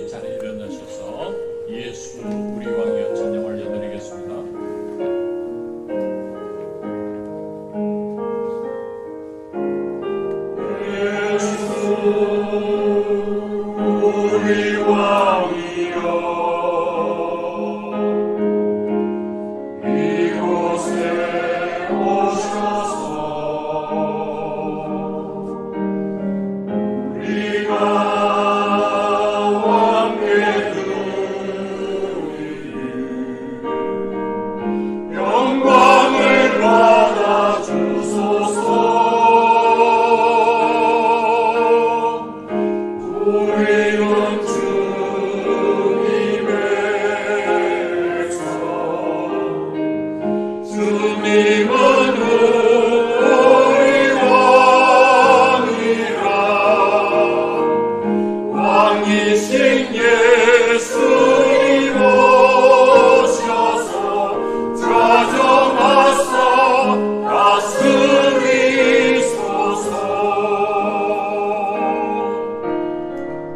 이 자리에 일어나셔서 예수 우리 왕이여 찬양 올려드리겠습니다. 우리 왕이여 이곳에 오셔서 우리가 함께 드리리 영광을 받아 주소서. 우리는 주님의 성, 주님은 우리 왕이라. 왕이신 예수님 오셔서 찾아와서 다스리소서.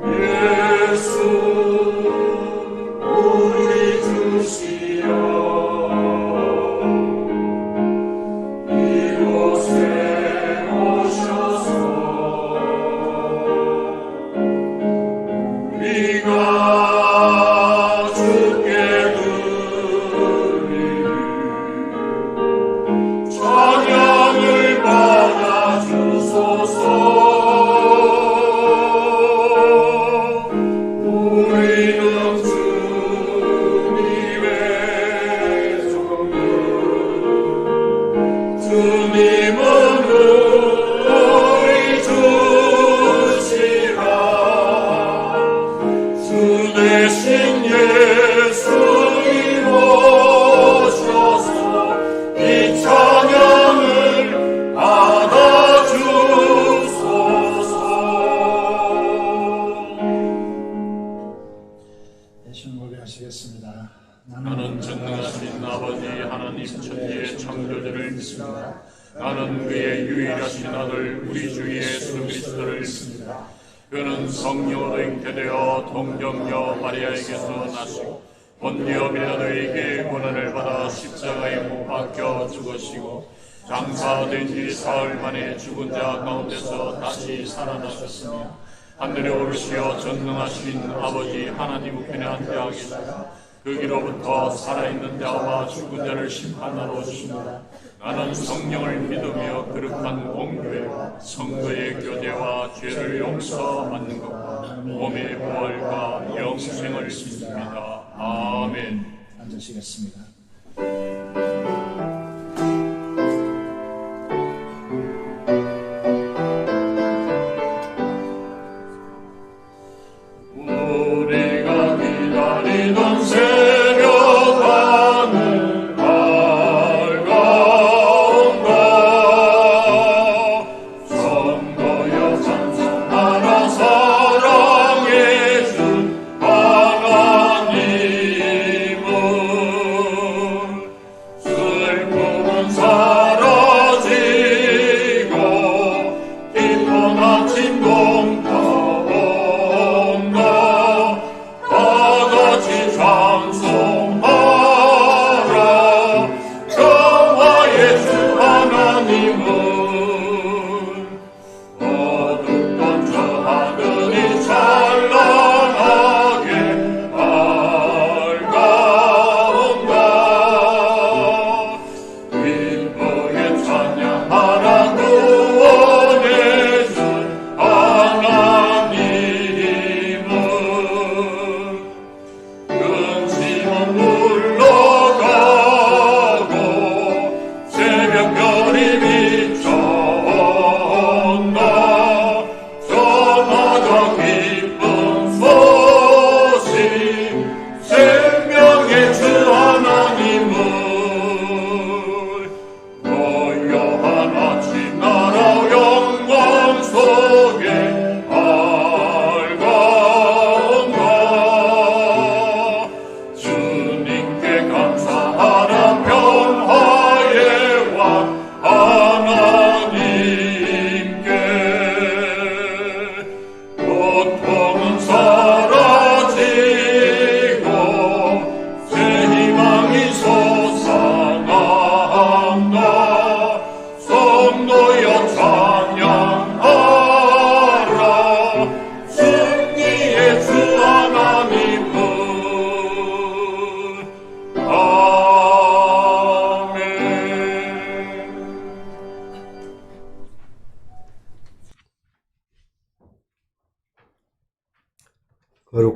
예수 우리 주시여 이곳에 오셔서 우리가 주께 드리리 찬양을 받아 주소서. 우리는 주님의 종들, 주님은 우리 주시라. 주 대신 예수님 오셔서 이 찬양을 받아주소서. 고백하시겠습니다. 나는 전능하신 아버지 하나님 천지의 창조주를 믿습니다. 나는 그의 유일하신 아들 우리 주 예수 그리스도를 믿습니다. 그는 성령으로 잉태되어 동정녀 마리아에게서 나시고 본디오 빌라도에게 고난을 받아 십자가에 못 박혀 죽으시고 장사된 지 사흘 만에 죽은 자 가운데서 다시 살아나셨으며 하늘에 오르시어 전능하신 아버지 하나님 우편에 앉아 계시다. 거기로부터 살아있는 자와 죽은 자를 심판하러 오십니다. 나는 성령을 믿으며 거룩한 공교회와 성도의 교제와 죄를 용서받는 것과 몸의 부활과 영생을 믿습니다. 아멘. 앉으시겠습니다. 우리가 기다리던 새벽 하늘 밝아온다. 성도여 찬송하라. 사랑해 준 하나님을. 슬픔은 사라지고 기쁜 아침 동터 다같이 찬송하라. 평화의 주 하나님은 어둡던 저 하늘이 찬란하게 밝아온다. 기쁘게 찬양하라. 구원해 준 하나님은 근심은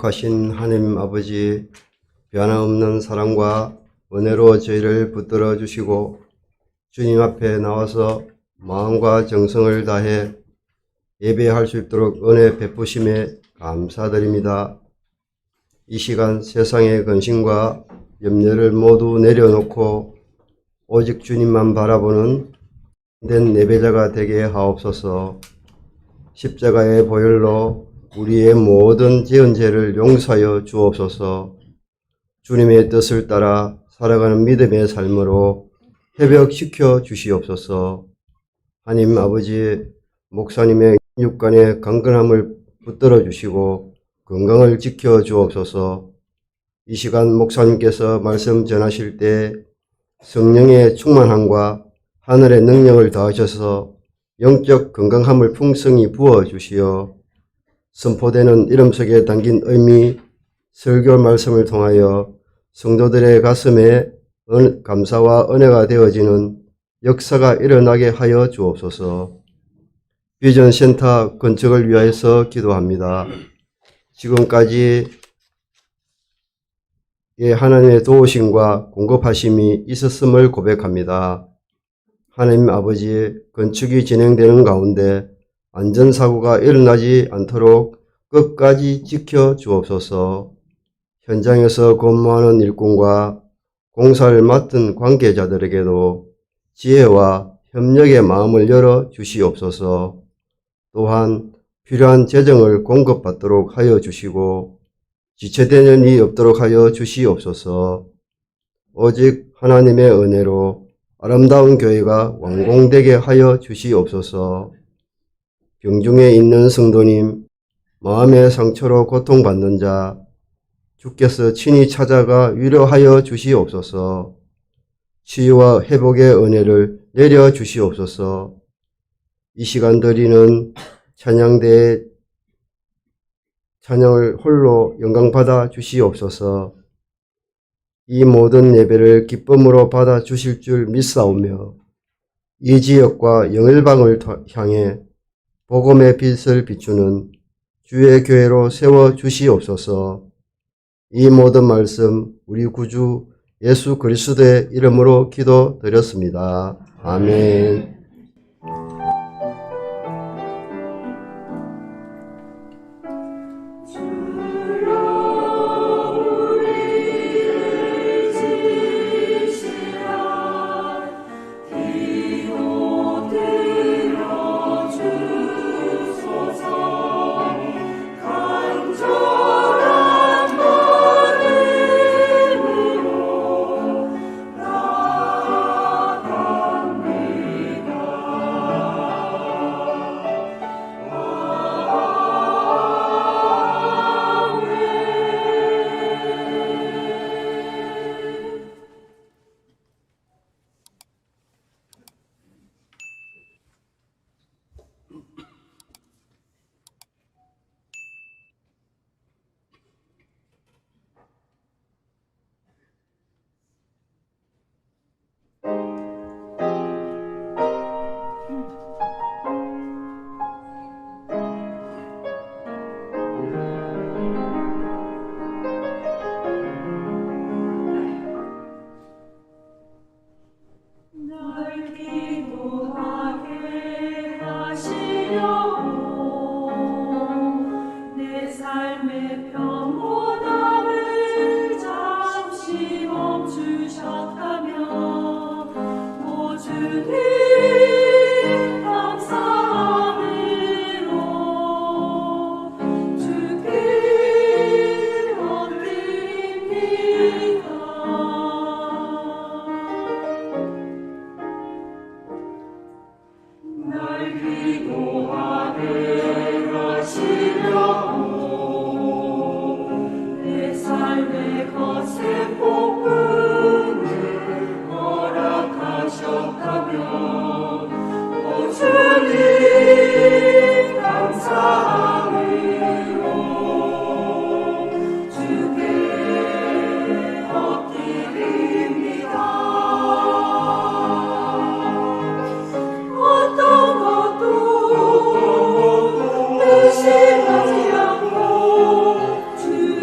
거룩하신 하나님 아버지, 변함없는 사랑과 은혜로 저희를 붙들어 주시고 주님 앞에 나와서 마음과 정성을 다해 예배할 수 있도록 은혜 베푸심에 감사드립니다. 이 시간 세상의 근심과 염려를 모두 내려놓고 오직 주님만 바라보는 된 예배자가 되게 하옵소서. 십자가의 보혈로 우리의 모든 지은 죄를 용서하여 주옵소서. 주님의 뜻을 따라 살아가는 믿음의 삶으로 회복시켜 주시옵소서. 하나님 아버지, 목사님의 육간의 강건함을 붙들어 주시고 건강을 지켜 주옵소서. 이 시간 목사님께서 말씀 전하실 때 성령의 충만함과 하늘의 능력을 더하셔서 영적 건강함을 풍성히 부어 주시어 선포되는 이름 속에 담긴 의미, 설교 말씀을 통하여 성도들의 가슴에 감사와 은혜가 되어지는 역사가 일어나게 하여 주옵소서. 비전 센터 건축을 위하여서 기도합니다. 지금까지 하나님의 도우심과 공급하심이 있었음을 고백합니다. 하나님 아버지, 건축이 진행되는 가운데 안전사고가 일어나지 않도록 끝까지 지켜 주옵소서. 현장에서 근무하는 일꾼과 공사를 맡은 관계자들에게도 지혜와 협력의 마음을 열어 주시옵소서. 또한 필요한 재정을 공급받도록 하여 주시고 지체되는 일이 없도록 하여 주시옵소서. 오직 하나님의 은혜로 아름다운 교회가 완공되게 하여 주시옵소서. 병중에 있는 성도님, 마음의 상처로 고통받는 자, 주께서 친히 찾아가 위로하여 주시옵소서. 치유와 회복의 은혜를 내려 주시옵소서. 이 시간 드리는 찬양대의 찬양을 홀로 영광받아 주시옵소서. 이 모든 예배를 기쁨으로 받아 주실 줄 믿사오며 이 지역과 영일방을 향해 복음의 빛을 비추는 주의 교회로 세워 주시옵소서. 이 모든 말씀 우리 구주 예수 그리스도의 이름으로 기도드렸습니다. 아멘. 의심하지 않고 주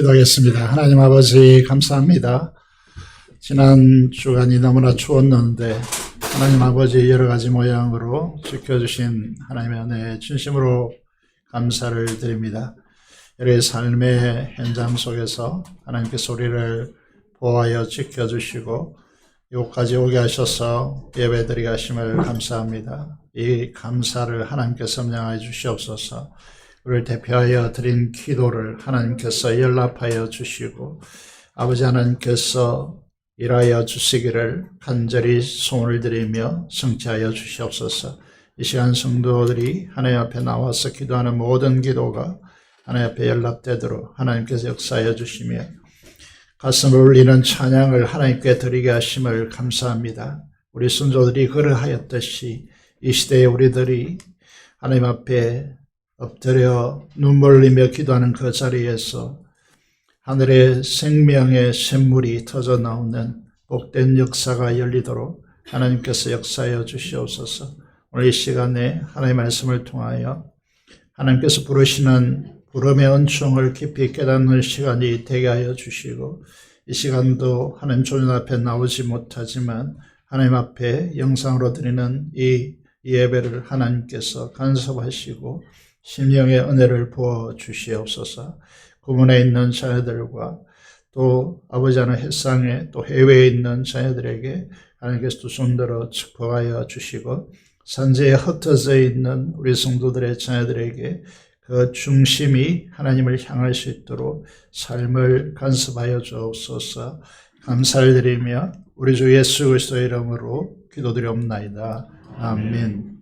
기도하겠습니다. 하나님 아버지 감사합니다. 지난 주간이 너무나 추웠는데 하나님 아버지 여러 가지 모양으로 지켜주신 하나님의 은혜에 진심으로 감사를 드립니다. 여러의 삶의 현장 속에서 하나님께서 우리를 보호하여 지켜주시고 이곳까지 오게 하셔서 예배드리게 하심을 감사합니다. 이 감사를 하나님께서 점령하여 주시옵소서. 우리를 대표하여 드린 기도를 하나님께서 연락하여 주시고 아버지 하나님께서 일하여 주시기를 간절히 소원을 드리며 성취하여 주시옵소서. 이 시간 성도들이 하나님 앞에 나와서 기도하는 모든 기도가 하나님 앞에 연락되도록 하나님께서 역사하여 주시며 가슴을 울리는 찬양을 하나님께 드리게 하심을 감사합니다. 우리 선조들이 그러하였듯이 이 시대에 우리들이 하나님 앞에 엎드려 눈물 흘리며 기도하는 그 자리에서 하늘의 생명의 샘물이 터져 나오는 복된 역사가 열리도록 하나님께서 역사하여 주시옵소서. 오늘 이 시간에 하나님의 말씀을 통하여 하나님께서 부르시는 부름의 은총을 깊이 깨닫는 시간이 되게 하여 주시고 이 시간도 하나님 조연 앞에 나오지 못하지만 하나님 앞에 영상으로 드리는 이 예배를 하나님께서 간섭하시고 심령의 은혜를 부어 주시옵소서. 구문에 있는 자녀들과 또 아버지 하나님 햇상에 또 해외에 있는 자녀들에게 하나님께서 두 손들어 축복하여 주시고 산지에 흩어져 있는 우리 성도들의 자녀들에게 그 중심이 하나님을 향할 수 있도록 삶을 간섭하여 주옵소서. 감사를 드리며 우리 주 예수 그리스도의 이름으로 기도드리옵나이다. 아멘.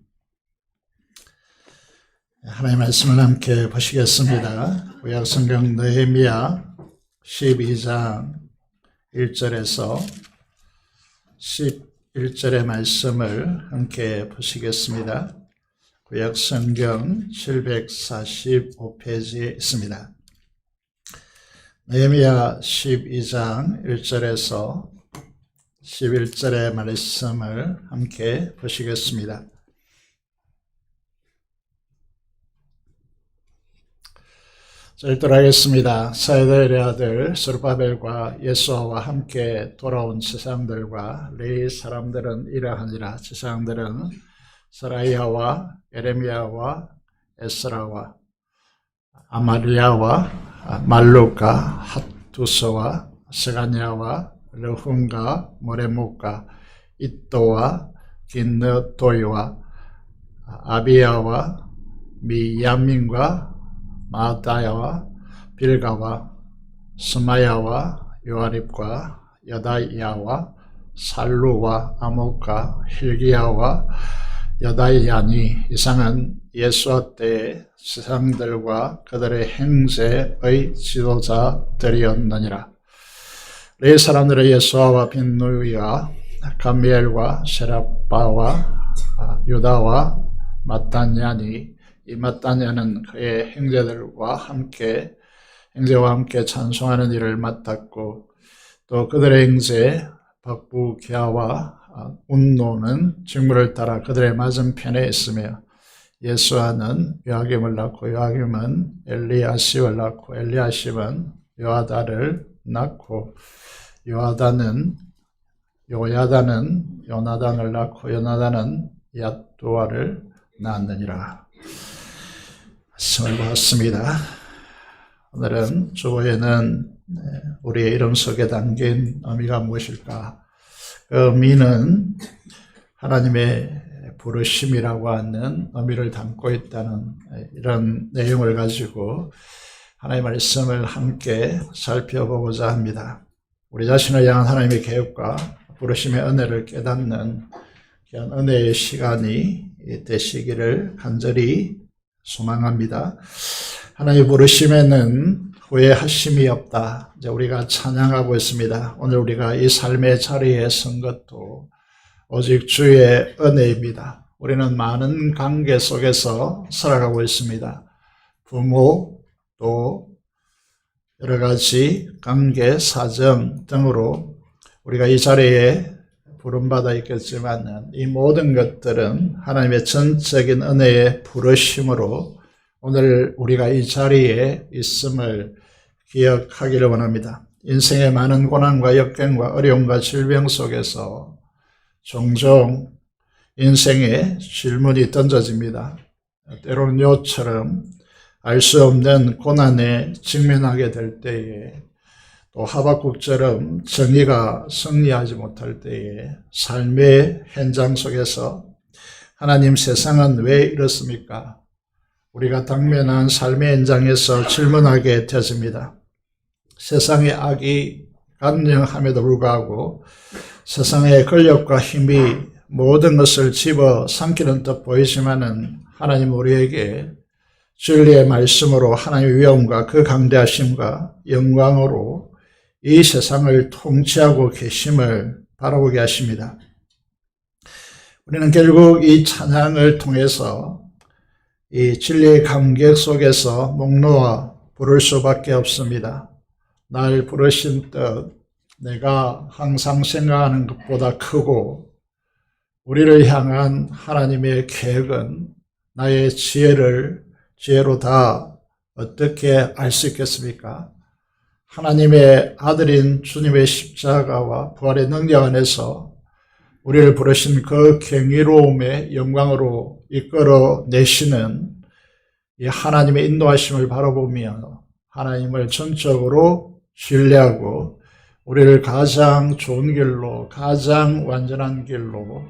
하나님의 말씀을 함께 보시겠습니다. 구약성경 느헤미야 12장 1절에서 11절의 말씀을 함께 보시겠습니다. 구약성경 745페이지에 있습니다. 느헤미야 12장 1절에서 11절의 말씀을 함께 보시겠습니다. 자, 읽도록하겠습니다. 사에들의 아들 스룹바벨과 예수아와 함께 돌아온 제사장들과 레위 사람들은 이러하니라. 제사장들은 스라이아와 에레미야와 에스라와 아마리아와 말루카 핫두스와 스가냐와 르훔과 모레무카 이또와 긴느도이와 아비야와 미야민과 마다야와 빌가와 스마야와 요아립과 여다야와 살루와 아모카 hil기야와 여다야니 이상은 예수와 때의 제사장들과 그들의 행세의 지도자들이었느니라. 레위 사람들의 예수아와 빈누이와 감미엘과 세라빠와 유다와 마따냐니 이 마따냐는 그의 형제와 함께 찬송하는 일을 맡았고 또 그들의 형제 박부기아와 운노는 직무를 따라 그들의 맞은편에 있으며 예수아는 요아김을 낳고 요아김은 엘리야십을 낳고 엘리야십은 요아다를 낳고 요야다는 요나단을 낳고 요나단은 얏두아를 낳았느니라. 말씀을 보았습니다. 오늘은 주보에는 우리의 이름 속에 담긴 의미가 무엇일까? 그 의미는 하나님의 부르심이라고 하는 의미를 담고 있다는 이런 내용을 가지고 하나님의 말씀을 함께 살펴보고자 합니다. 우리 자신을 향한 하나님의 계획과 부르심의 은혜를 깨닫는 귀한 은혜의 시간이 되시기를 간절히 소망합니다. 하나님의 부르심에는 후회하심이 없다. 이제 우리가 찬양하고 있습니다. 오늘 우리가 이 삶의 자리에 선 것도 오직 주의 은혜입니다. 우리는 많은 관계 속에서 살아가고 있습니다. 부모, 또 여러 가지 관계, 사정 등으로 우리가 이 자리에 부름받아 있겠지만 이 모든 것들은 하나님의 전적인 은혜의 부르심으로 오늘 우리가 이 자리에 있음을 기억하기를 원합니다. 인생의 많은 고난과 역경과 어려움과 질병 속에서 종종 인생의 질문이 던져집니다. 때로는 요처럼 알 수 없는 고난에 직면하게 될 때에 또 하박국처럼 정의가 승리하지 못할 때에 삶의 현장 속에서 하나님 세상은 왜 이렇습니까? 우리가 당면한 삶의 현장에서 질문하게 되어집니다. 세상의 악이 간영함에도 불구하고 세상의 권력과 힘이 모든 것을 집어삼키는 듯 보이지만은 하나님 우리에게 진리의 말씀으로 하나님의 위엄과 그 강대하심과 영광으로 이 세상을 통치하고 계심을 바라보게 하십니다. 우리는 결국 이 찬양을 통해서 이 진리의 감격 속에서 목놓아 부를 수밖에 없습니다. 날 부르신 뜻, 내가 항상 생각하는 것보다 크고 우리를 향한 하나님의 계획은 나의 지혜로 다 어떻게 알 수 있겠습니까? 하나님의 아들인 주님의 십자가와 부활의 능력 안에서 우리를 부르신 그 경이로움의 영광으로 이끌어내시는 이 하나님의 인도하심을 바라보며 하나님을 전적으로 신뢰하고 우리를 가장 좋은 길로, 가장 완전한 길로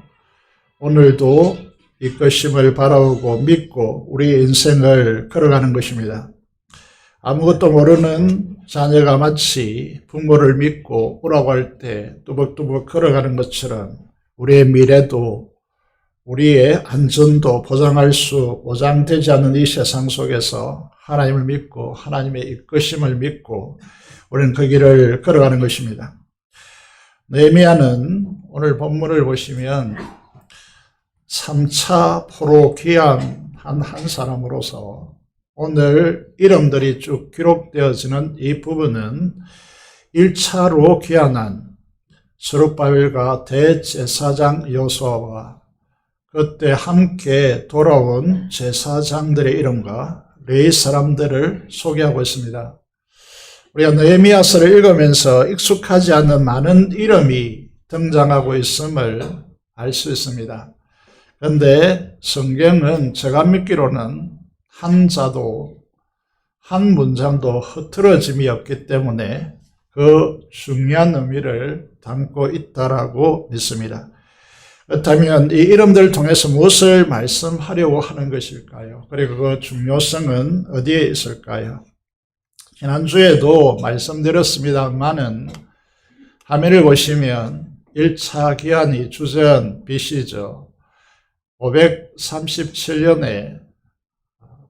오늘도 이끄심을 바라보고 믿고 우리의 인생을 걸어가는 것입니다. 아무것도 모르는 자녀가 마치 부모를 믿고 오라고 할 때 뚜벅뚜벅 걸어가는 것처럼 우리의 미래도 우리의 안전도 보장되지 않는 이 세상 속에서 하나님을 믿고 하나님의 이끄심을 믿고 우리는 그 길을 걸어가는 것입니다. 느헤미야는 오늘 본문을 보시면 3차 포로 귀환한 한 사람으로서 오늘 이름들이 쭉 기록되어지는 이 부분은 1차로 귀환한 스룹바벨과 대제사장 여호수아와 그때 함께 돌아온 제사장들의 이름과 레위 사람들을 소개하고 있습니다. 우리가 느헤미야서를 읽으면서 익숙하지 않은 많은 이름이 등장하고 있음을 알 수 있습니다. 그런데 성경은 제가 믿기로는 한 자도 한 문장도 흐트러짐이 없기 때문에 그 중요한 의미를 담고 있다라고 믿습니다. 그렇다면 이 이름들을 통해서 무엇을 말씀하려고 하는 것일까요? 그리고 그 중요성은 어디에 있을까요? 지난주에도 말씀드렸습니다만은 화면을 보시면 1차 기한이 주전 BC죠. 537년에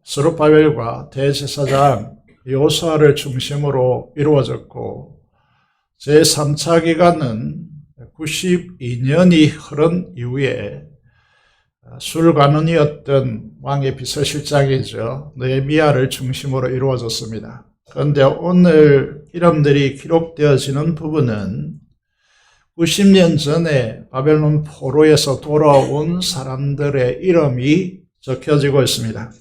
스룹바벨과 대제사장 여호수아를 중심으로 이루어졌고 제3차 기간은 92년이 흐른 이후에 술관원이었던 왕의 비서실장이죠. 느헤미야를 중심으로 이루어졌습니다. 그런데 오늘 이름들이 기록되어지는 부분은 90년 전에 바벨론 포로에서 돌아온 사람들의 이름이 적혀지고 있습니다.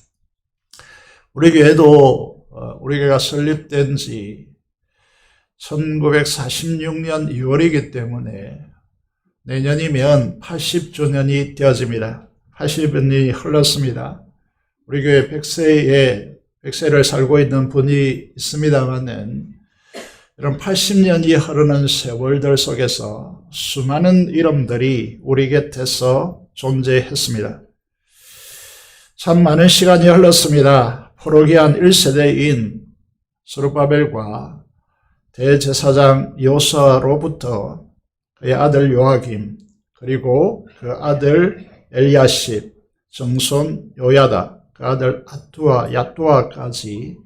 우리 교회도 우리 교회가 설립된 지 1946년 2월이기 때문에 내년이면 80주년이 되어집니다. 80년이 흘렀습니다. 우리 교회 100세를 살고 있는 분이 있습니다만은 이런 80년이 흐르는 세월들 속에서 수많은 이름들이 우리 곁에서 존재했습니다. 참 많은 시간이 흘렀습니다. 포로기한 1세대인 스룹바벨과 대제사장 여호수아로부터 그의 아들 요아김, 그리고 그 아들 엘야십, 정손 요야다, 그 아들 아투아, 야뚜아까지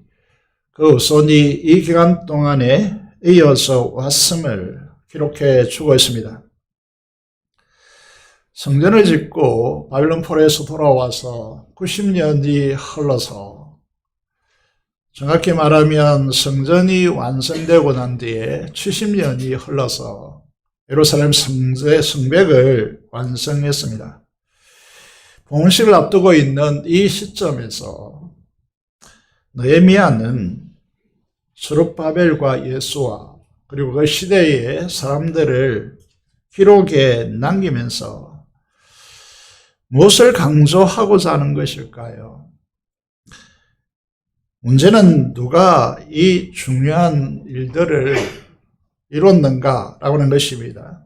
그 후손이 이 기간 동안에 이어서 왔음을 기록해 주고 있습니다. 성전을 짓고 바빌론 포로에서 돌아와서 90년이 흘러서 정확히 말하면 성전이 완성되고 난 뒤에 70년이 흘러서 예루살렘 성벽을 완성했습니다. 봉헌식을 앞두고 있는 이 시점에서 느헤미야는 스룹바벨과 예수와 그리고 그 시대의 사람들을 기록에 남기면서 무엇을 강조하고자 하는 것일까요? 문제는 누가 이 중요한 일들을 이뤘는가라고 하는 것입니다.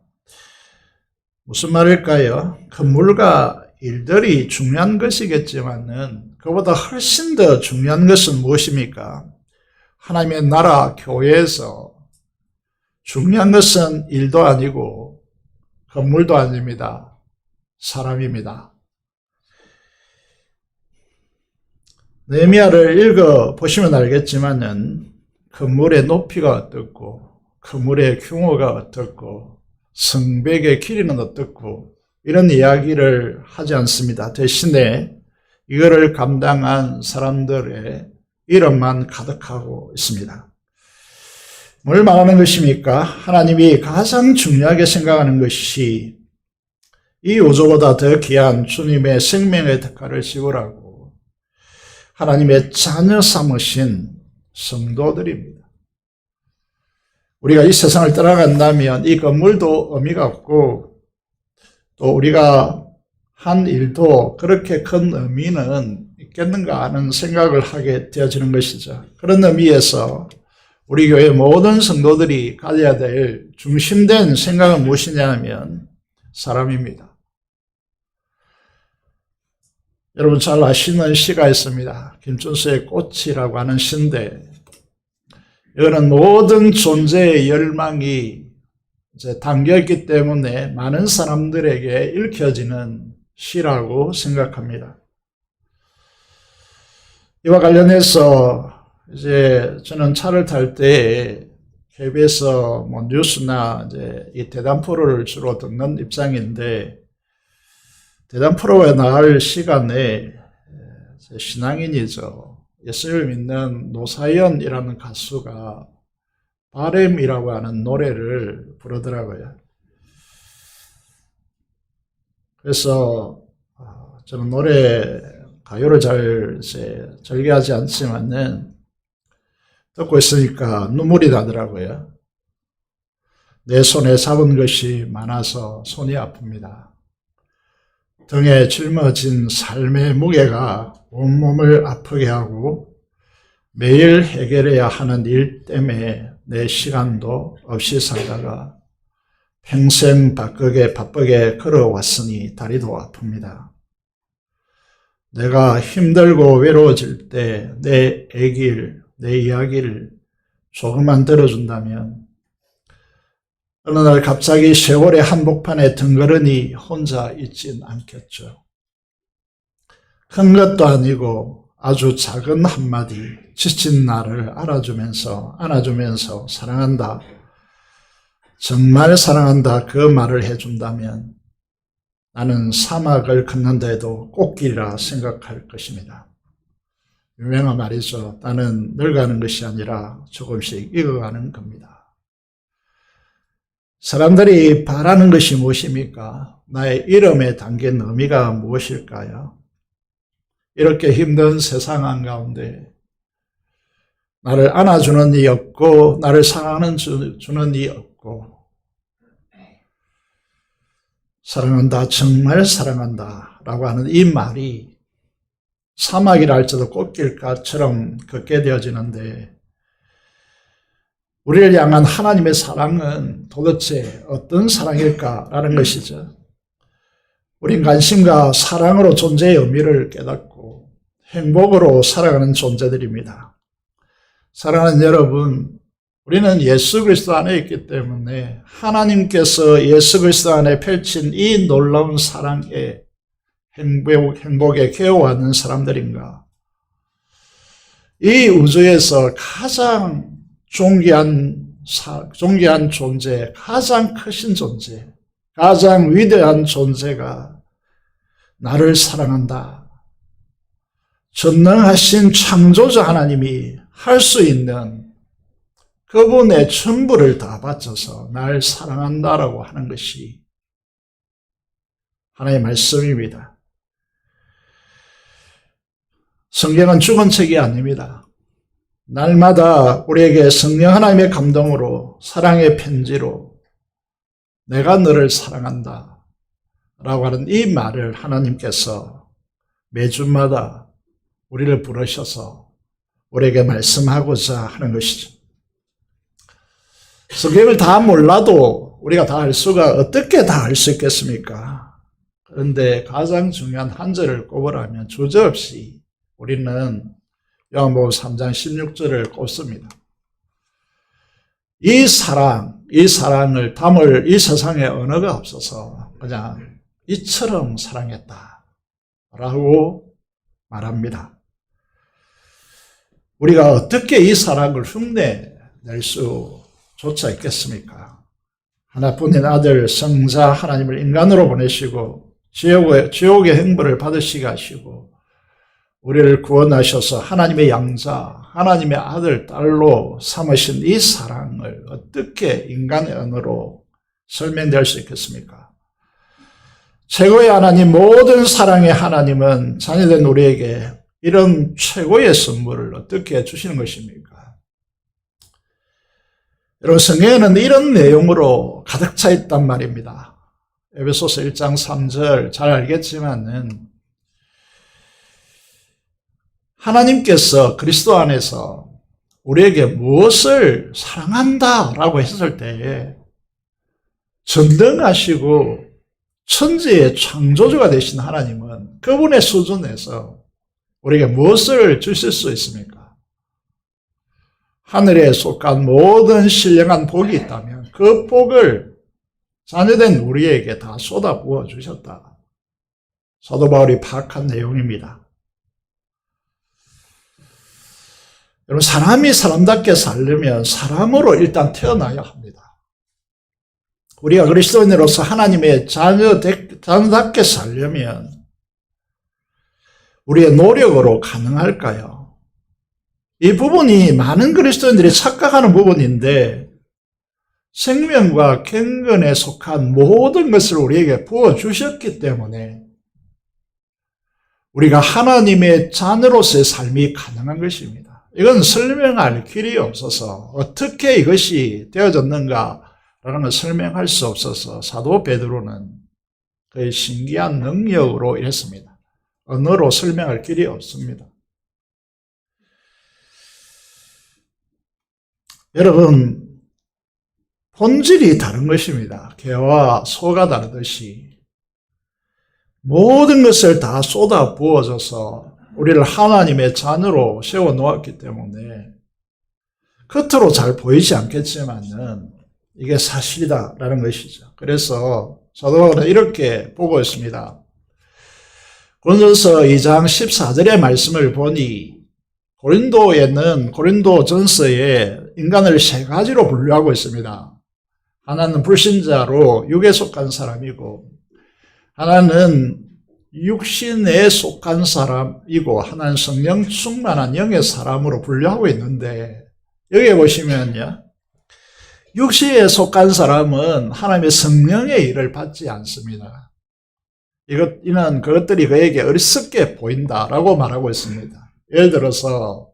무슨 말일까요? 건물과 일들이 중요한 것이겠지만은 그보다 훨씬 더 중요한 것은 무엇입니까? 하나님의 나라 교회에서 중요한 것은 일도 아니고 건물도 아닙니다. 사람입니다. 느헤미야를 읽어보시면 알겠지만은 건물의 높이가 어떻고 건물의 규모가 어떻고 성벽의 길이는 어떻고 이런 이야기를 하지 않습니다. 대신에 이거를 감당한 사람들의 이름만 가득하고 있습니다. 뭘 말하는 것입니까? 하나님이 가장 중요하게 생각하는 것이 이 우주보다 더 귀한 주님의 생명의 대가를 지불하고 하나님의 자녀 삼으신 성도들입니다. 우리가 이 세상을 떠나간다면 이 건물도 의미가 없고 또 우리가 한 일도 그렇게 큰 의미는 있겠는가 하는 생각을 하게 되어지는 것이죠. 그런 의미에서 우리 교회 모든 성도들이 가져야 될 중심된 생각은 무엇이냐 하면 사람입니다. 여러분 잘 아시는 시가 있습니다. 김춘수의 꽃이라고 하는 시인데 이거는 모든 존재의 열망이 이제 담겨있기 때문에 많은 사람들에게 읽혀지는 시라고 생각합니다. 이와 관련해서 이제 저는 차를 탈 때 KBS 뉴스나 이제 이 대담 프로를 주로 듣는 입장인데 대담 프로에 나갈 시간에 신앙인이죠. 예수를 믿는 노사연이라는 가수가 바램이라고 하는 노래를 부르더라고요. 그래서 저는 노래 가요를 잘 절개하지 않지만은 듣고 있으니까 눈물이 나더라고요. 내 손에 잡은 것이 많아서 손이 아픕니다. 등에 짊어진 삶의 무게가 온몸을 아프게 하고 매일 해결해야 하는 일 때문에 내 시간도 없이 살다가 평생 바쁘게 걸어왔으니 다리도 아픕니다. 내가 힘들고 외로워질 때 내 얘기를, 내 이야기를 조금만 들어준다면 어느 날 갑자기 세월의 한복판에 덩그러니 혼자 있진 않겠죠. 큰 것도 아니고 아주 작은 한마디, 지친 나를 안아주면서 사랑한다, 정말 사랑한다 그 말을 해준다면 나는 사막을 걷는데도 꽃길이라 생각할 것입니다. 유명한 말이죠. 나는 늙어가는 것이 아니라 조금씩 익어가는 겁니다. 사람들이 바라는 것이 무엇입니까? 나의 이름에 담긴 의미가 무엇일까요? 이렇게 힘든 세상 한가운데 나를 안아주는 이 없고 나를 사랑하는 주는 이 없고 사랑한다, 정말 사랑한다 라고 하는 이 말이 사막이라 할지라도 꽃길가처럼 걷게 되어지는데 우리를 향한 하나님의 사랑은 도대체 어떤 사랑일까라는 것이죠. 우린 관심과 사랑으로 존재의 의미를 깨닫고 행복으로 살아가는 존재들입니다. 사랑하는 여러분, 우리는 예수 그리스도 안에 있기 때문에 하나님께서 예수 그리스도 안에 펼친 이 놀라운 사랑의 행복에 깨어있는 사람들인가? 이 우주에서 가장 존귀한 존재, 가장 크신 존재, 가장 위대한 존재가 나를 사랑한다. 전능하신 창조자 하나님이 할 수 있는 그분의 전부를 다 바쳐서 날 사랑한다라고 하는 것이 하나님의 말씀입니다. 성경은 죽은 책이 아닙니다. 날마다 우리에게 성령 하나님의 감동으로 사랑의 편지로 내가 너를 사랑한다 라고 하는 이 말을 하나님께서 매주마다 우리를 부르셔서 우리에게 말씀하고자 하는 것이죠. 성경을 다 몰라도 우리가 다 알 수가 어떻게 다 알 수 있겠습니까? 그런데 가장 중요한 한 절을 꼽으라면 주저없이 우리는 요한복음 3장 16절을 꼽습니다. 이 사랑을 담을 이 세상에 언어가 없어서 그냥 이처럼 사랑했다 라고 말합니다. 우리가 어떻게 이 사랑을 흉내낼 수조차 있겠습니까? 하나뿐인 아들 성자 하나님을 인간으로 보내시고 지옥의 행벌을 받으시게 하시고 우리를 구원하셔서 하나님의 양자, 하나님의 아들, 딸로 삼으신 이 사랑을 어떻게 인간의 언어로 설명될 수 있겠습니까? 최고의 하나님, 모든 사랑의 하나님은 자녀된 우리에게 이런 최고의 선물을 어떻게 주시는 것입니까? 여러분, 성경에는 이런 내용으로 가득 차 있단 말입니다. 에베소서 1장 3절 잘 알겠지만은 하나님께서 그리스도 안에서 우리에게 무엇을 사랑한다라고 했을 때에 전능하시고 천지의 창조주가 되신 하나님은 그분의 수준에서 우리에게 무엇을 주실 수 있습니까? 하늘에 속한 모든 신령한 복이 있다면 그 복을 자녀된 우리에게 다 쏟아부어 주셨다. 사도 바울이 파악한 내용입니다. 여러분, 사람이 사람답게 살려면 사람으로 일단 태어나야 합니다. 우리가 그리스도인으로서 하나님의 자녀답게 살려면 우리의 노력으로 가능할까요? 이 부분이 많은 그리스도인들이 착각하는 부분인데 생명과 경건에 속한 모든 것을 우리에게 부어주셨기 때문에 우리가 하나님의 자녀로서의 삶이 가능한 것입니다. 이건 설명할 길이 없어서 어떻게 이것이 되어졌는가라는 걸 설명할 수 없어서 사도 베드로는 그의 신기한 능력으로 이랬습니다. 언어로 설명할 길이 없습니다. 여러분, 본질이 다른 것입니다. 개와 소가 다르듯이 모든 것을 다 쏟아 부어져서 우리를 하나님의 자녀로 세워놓았기 때문에 겉으로 잘 보이지 않겠지만은 이게 사실이다라는 것이죠. 그래서 사도 바울은 이렇게 보고 있습니다. 고린도서 2장 14절의 말씀을 보니 고린도 전서에 인간을 세 가지로 분류하고 있습니다. 하나는 불신자로 육에 속한 사람이고, 하나는 육신에 속한 사람이고, 하나는 성령 충만한 영의 사람으로 분류하고 있는데, 여기 보시면요, 육신에 속한 사람은 하나님의 성령의 일을 받지 않습니다. 이는 그것들이 그에게 어리석게 보인다라고 말하고 있습니다. 예를 들어서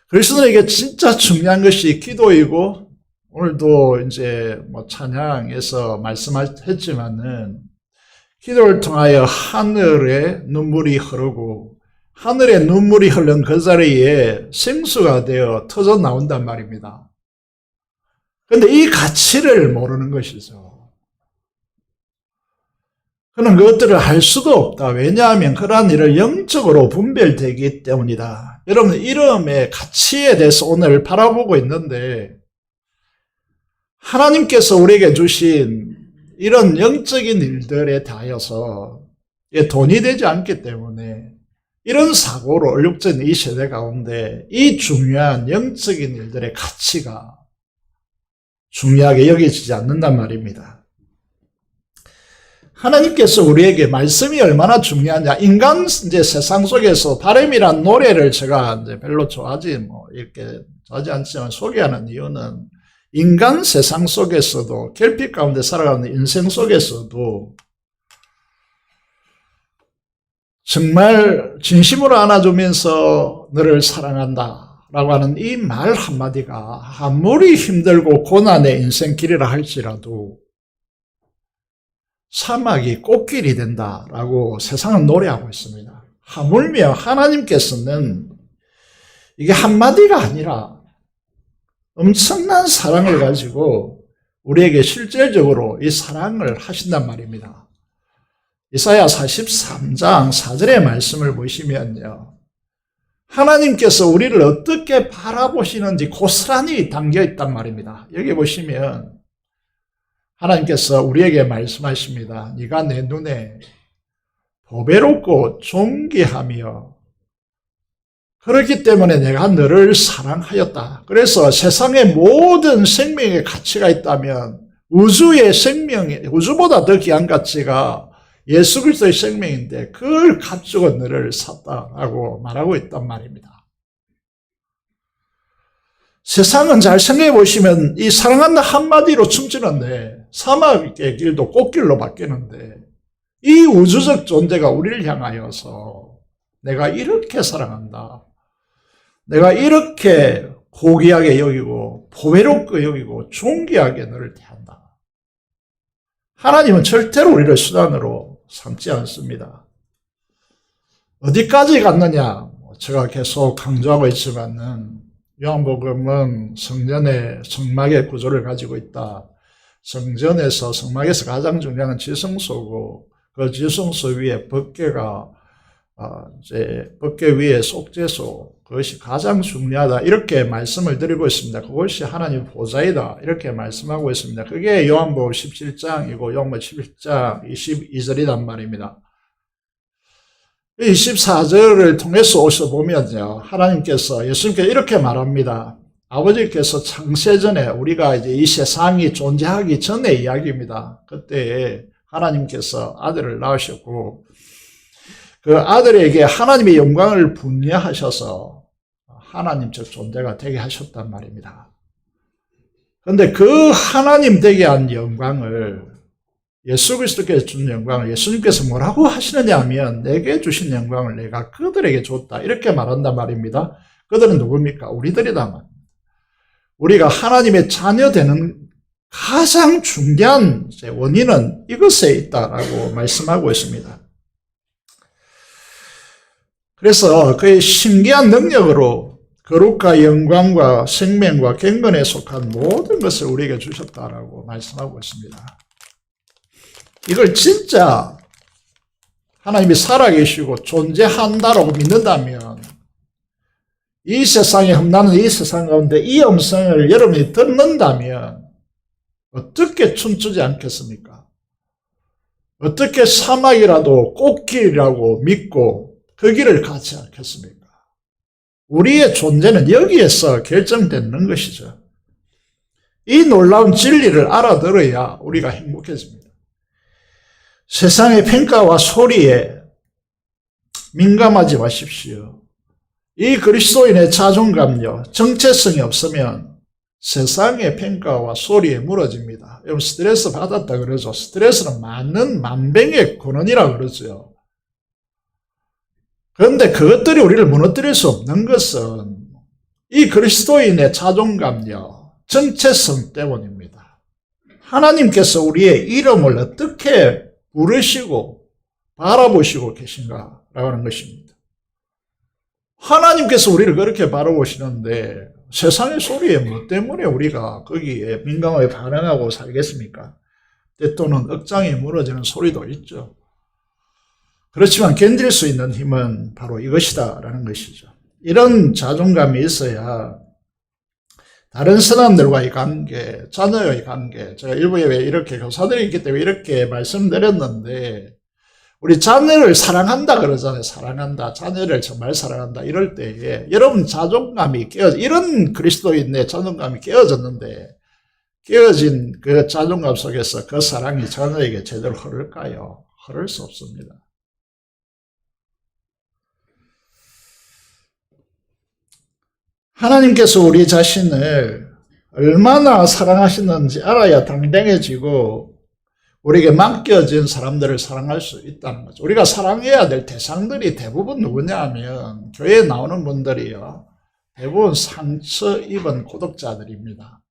그리스도인에게 진짜 중요한 것이 기도이고, 오늘도 이제 찬양에서 말씀했지만은 기도를 통하여 하늘에 눈물이 흐르고, 하늘에 눈물이 흐른 그 자리에 생수가 되어 터져 나온단 말입니다. 그런데 이 가치를 모르는 것이죠. 그는 그것들을 할 수도 없다. 왜냐하면 그러한 일을 영적으로 분별되기 때문이다. 여러분, 이름의 가치에 대해서 오늘 바라보고 있는데, 하나님께서 우리에게 주신 이런 영적인 일들에 대하여서 돈이 되지 않기 때문에 이런 사고로 얼룩진 이 세대 가운데 이 중요한 영적인 일들의 가치가 중요하게 여겨지지 않는단 말입니다. 하나님께서 우리에게 말씀이 얼마나 중요하냐. 인간 이제 세상 속에서 바람이란 노래를 제가 이제 별로 좋아하지 않지만 소개하는 이유는 인간 세상 속에서도 결핍 가운데 살아가는 인생 속에서도 정말 진심으로 안아주면서 너를 사랑한다 라고 하는 이 말 한마디가 아무리 힘들고 고난의 인생길이라 할지라도 사막이 꽃길이 된다라고 세상은 노래하고 있습니다. 하물며 하나님께서는 이게 한마디가 아니라 엄청난 사랑을 가지고 우리에게 실질적으로 이 사랑을 하신단 말입니다. 이사야 43장 4절의 말씀을 보시면요, 하나님께서 우리를 어떻게 바라보시는지 고스란히 담겨 있단 말입니다. 여기 보시면 하나님께서 우리에게 말씀하십니다. 네가 내 눈에 보배롭고 존귀하며 그렇기 때문에 내가 너를 사랑하였다. 그래서 세상의 모든 생명의 가치가 있다면 우주의 생명이, 우주보다 더 귀한 가치가 예수 그리스도의 생명인데 그걸 가지고 너를 샀다라고 말하고 있단 말입니다. 세상은 잘 생각해 보시면 이 사랑한다 한마디로 춤추는데 사막의 길도 꽃길로 바뀌는데 이 우주적 존재가 우리를 향하여서 내가 이렇게 사랑한다. 내가 이렇게 고귀하게 여기고 보배롭게 여기고 존귀하게 너를 대한다. 하나님은 절대로 우리를 수단으로 삼지 않습니다. 어디까지 갔느냐? 제가 계속 강조하고 있지만은 요한복음은 성전의 성막의 구조를 가지고 있다. 성막에서 가장 중요한 건 지성소고 그 지성소 위에 법궤가 법궤 위에 속죄소, 그것이 가장 중요하다. 이렇게 말씀을 드리고 있습니다. 그것이 하나님 보좌이다. 이렇게 말씀하고 있습니다. 그게 요한복음 17장이고 요한복음 17장 22절이란 말입니다. 24절을 통해서 오셔 보면요, 하나님께서, 예수님께서 이렇게 말합니다. 아버지께서 창세전에 우리가 이제 이 세상이 존재하기 전의 이야기입니다. 그때 하나님께서 아들을 낳으셨고 그 아들에게 하나님의 영광을 분야하셔서 하나님적 존재가 되게 하셨단 말입니다. 그런데 그 하나님 되게 한 영광을 예수 그리스도께서 준 영광을 예수님께서 뭐라고 하시느냐 하면 내게 주신 영광을 내가 그들에게 줬다 이렇게 말한단 말입니다. 그들은 누굽니까? 우리들이다 말입니다. 우리가 하나님의 자녀 되는 가장 중요한 원인은 이것에 있다라고 말씀하고 있습니다. 그래서 그의 신기한 능력으로 거룩과 영광과 생명과 경건에 속한 모든 것을 우리에게 주셨다라고 말씀하고 있습니다. 이걸 진짜 하나님이 살아계시고 존재한다라고 믿는다면 이 세상에 험나는 이 세상 가운데 이 음성을 여러분이 듣는다면 어떻게 춤추지 않겠습니까? 어떻게 사막이라도 꽃길이라고 믿고 그 길을 가지 않겠습니까? 우리의 존재는 여기에서 결정되는 것이죠. 이 놀라운 진리를 알아들어야 우리가 행복해집니다. 세상의 평가와 소리에 민감하지 마십시오. 이 그리스도인의 자존감요, 정체성이 없으면 세상의 평가와 소리에 무너집니다. 여러분 스트레스 받았다 그러죠. 스트레스는 많은 만병의 근원이라고 그러죠. 그런데 그것들이 우리를 무너뜨릴 수 없는 것은 이 그리스도인의 자존감요, 정체성 때문입니다. 하나님께서 우리의 이름을 어떻게 부르시고 바라보시고 계신가라고 하는 것입니다. 하나님께서 우리를 그렇게 바라보시는데 세상의 소리에 뭐 때문에 우리가 거기에 민감하게 반응하고 살겠습니까? 때또는 억장이 무너지는 소리도 있죠. 그렇지만 견딜 수 있는 힘은 바로 이것이다라는 것이죠. 이런 자존감이 있어야 다른 사람들과의 관계, 자녀의 관계, 제가 일부에 왜 이렇게 교사들이 있기 때문에 이렇게 말씀드렸는데 우리 자녀를 사랑한다 그러잖아요. 사랑한다. 자녀를 정말 사랑한다. 이럴 때에 여러분 자존감이 이런 그리스도인의 자존감이 깨어졌는데 깨어진 그 자존감 속에서 그 사랑이 자녀에게 제대로 흐를까요? 흐를 수 없습니다. 하나님께서 우리 자신을 얼마나 사랑하시는지 알아야 당당해지고 우리에게 맡겨진 사람들을 사랑할 수 있다는 거죠. 우리가 사랑해야 될 대상들이 대부분 누구냐 하면 교회에 나오는 분들이요. 대부분 상처 입은 고독자들입니다.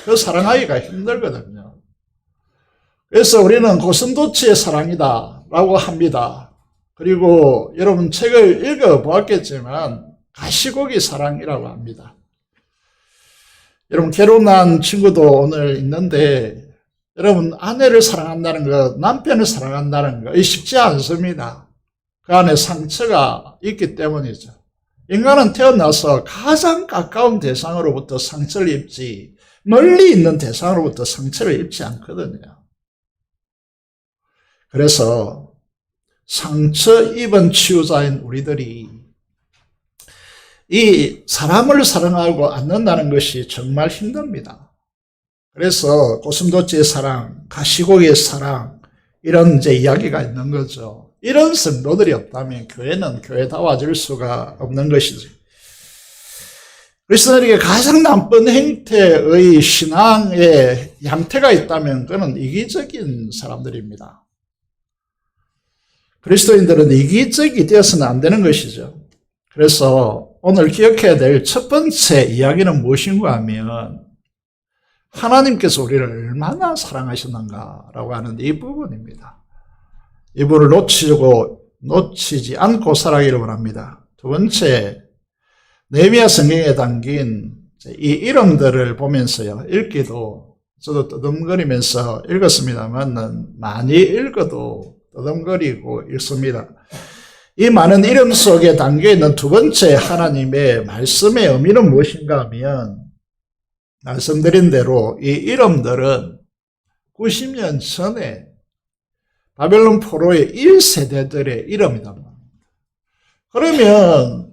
그 사랑하기가 힘들거든요. 그래서 우리는 고슴도치의 사랑이다 라고 합니다. 그리고 여러분 책을 읽어보았겠지만 가시고기 사랑이라고 합니다. 여러분 결혼한 친구도 오늘 있는데 여러분 아내를 사랑한다는 것, 남편을 사랑한다는 것 쉽지 않습니다. 그 안에 상처가 있기 때문이죠. 인간은 태어나서 가장 가까운 대상으로부터 상처를 입지 멀리 있는 대상으로부터 상처를 입지 않거든요. 그래서 상처 입은 치유자인 우리들이 이 사람을 사랑하고 않는다는 것이 정말 힘듭니다. 그래서 고슴도치의 사랑, 가시고기의 사랑 이런 이제 이야기가 있는 거죠. 이런 성도들이 없다면 교회는 교회다워질 수가 없는 것이지. 그리스도인에게 가장 나쁜 행태의 신앙의 양태가 있다면 그는 이기적인 사람들입니다. 그리스도인들은 이기적이 되어서는 안 되는 것이죠. 그래서 오늘 기억해야 될 첫 번째 이야기는 무엇인가 하면 하나님께서 우리를 얼마나 사랑하셨는가라고 하는 이 부분입니다. 이 부분을 놓치지 않고 살아가기를 원합니다. 두 번째, 느헤미야 성경에 담긴 이 이름들을 보면서요. 읽기도 저도 떠듬거리면서 읽었습니다만 많이 읽어도 떠듬거리고 읽습니다. 이 많은 이름 속에 담겨있는 두 번째 하나님의 말씀의 의미는 무엇인가 하면 말씀드린 대로 이 이름들은 90년 전에 바벨론 포로의 1세대들의 이름이다. 그러면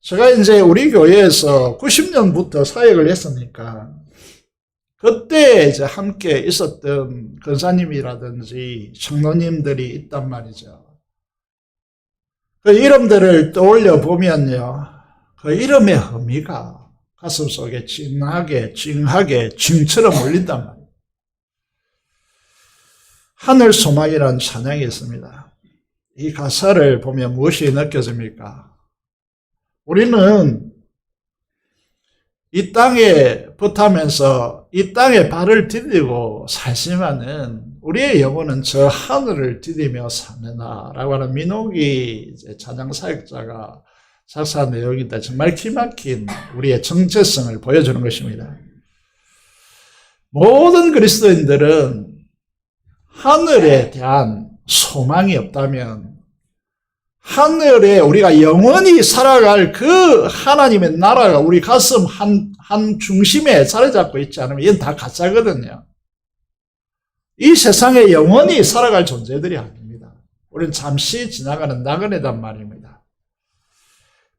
제가 이제 우리 교회에서 90년부터 사역을 했으니까 그때 이제 함께 있었던 권사님이라든지 청노님들이 있단 말이죠. 그 이름들을 떠올려 보면요. 그 이름의 의미가 가슴속에 찡하게 징처럼 울린단 말이에요. 하늘 소망이라는 찬양이 있습니다. 이 가사를 보면 무엇이 느껴집니까? 우리는 이 땅에 붙으면서 이 땅에 발을 디디고 살지만은 우리의 영혼은 저 하늘을 디디며 사느나라고 하는 민옥이 찬양 사역자가 작사 내용인데 정말 기막힌 우리의 정체성을 보여주는 것입니다. 모든 그리스도인들은 하늘에 대한 소망이 없다면 하늘에 우리가 영원히 살아갈 그 하나님의 나라가 우리 가슴 한 중심에 자리 잡고 있지 않으면 이건 다 가짜거든요. 이 세상에 영원히 살아갈 존재들이 아닙니다. 우리는 잠시 지나가는 나그네단 말입니다.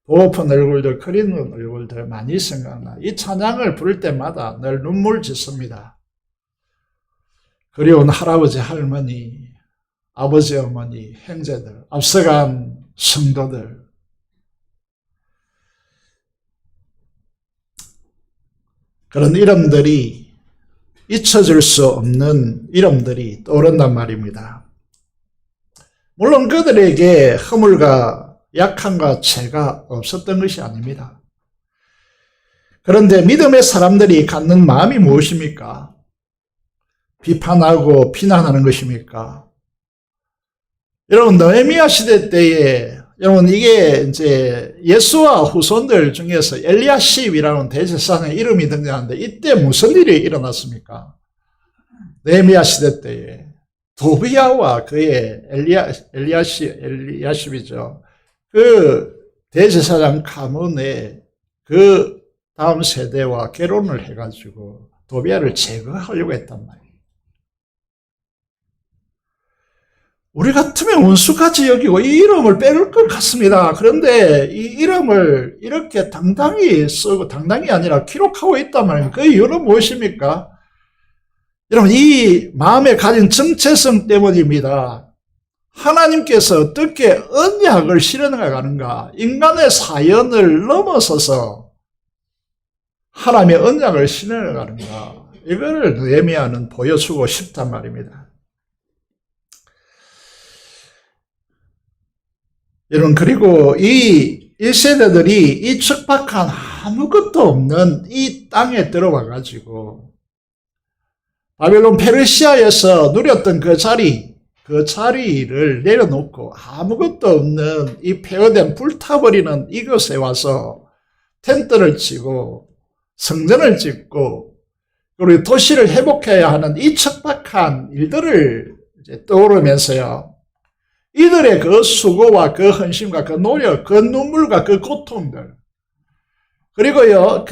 보호픈 얼굴들, 그리는 얼굴들 많이 생각나. 이 찬양을 부를 때마다 늘 눈물 짓습니다. 그리운 할아버지, 할머니, 아버지, 어머니, 형제들, 앞서간 성도들. 그런 이름들이 잊혀질 수 없는 이름들이 떠오른단 말입니다. 물론 그들에게 허물과 약함과 죄가 없었던 것이 아닙니다. 그런데 믿음의 사람들이 갖는 마음이 무엇입니까? 비판하고 비난하는 것입니까? 여러분, 느헤미야 시대 때에, 여러분, 이게 이제 예수와 후손들 중에서 엘리야십이라는 대제사장의 이름이 등장하는데, 이때 무슨 일이 일어났습니까? 느헤미야 시대 때에 도비야와 그의 엘리야십이죠. 그 대제사장 가문의 그 다음 세대와 결혼을 해가지고 도비야를 제거하려고 했단 말이에요. 우리 같으면 원수같이 여기고 이 이름을 빼올 것 같습니다. 그런데 이 이름을 이렇게 당당히 쓰고, 당당히 아니라 기록하고 있단 말이에요. 그 이유는 무엇입니까? 여러분, 이 마음에 가진 정체성 때문입니다. 하나님께서 어떻게 언약을 실현해가는가, 인간의 사연을 넘어서서 하나님의 언약을 실현해가는가, 이걸 느헤미야는 보여주고 싶단 말입니다. 여러분, 그리고 이 1세대들이 이 척박한 아무것도 없는 이 땅에 들어와가지고 바벨론 페르시아에서 누렸던 그 자리를 내려놓고 아무것도 없는 이 폐허된 불타버리는 이곳에 와서 텐트를 치고 성전을 짓고 그리고 도시를 회복해야 하는 이 척박한 일들을 이제 떠오르면서요. 이들의 그 수고와 그 헌신과 그 노력, 그 눈물과 그 고통들. 그리고요,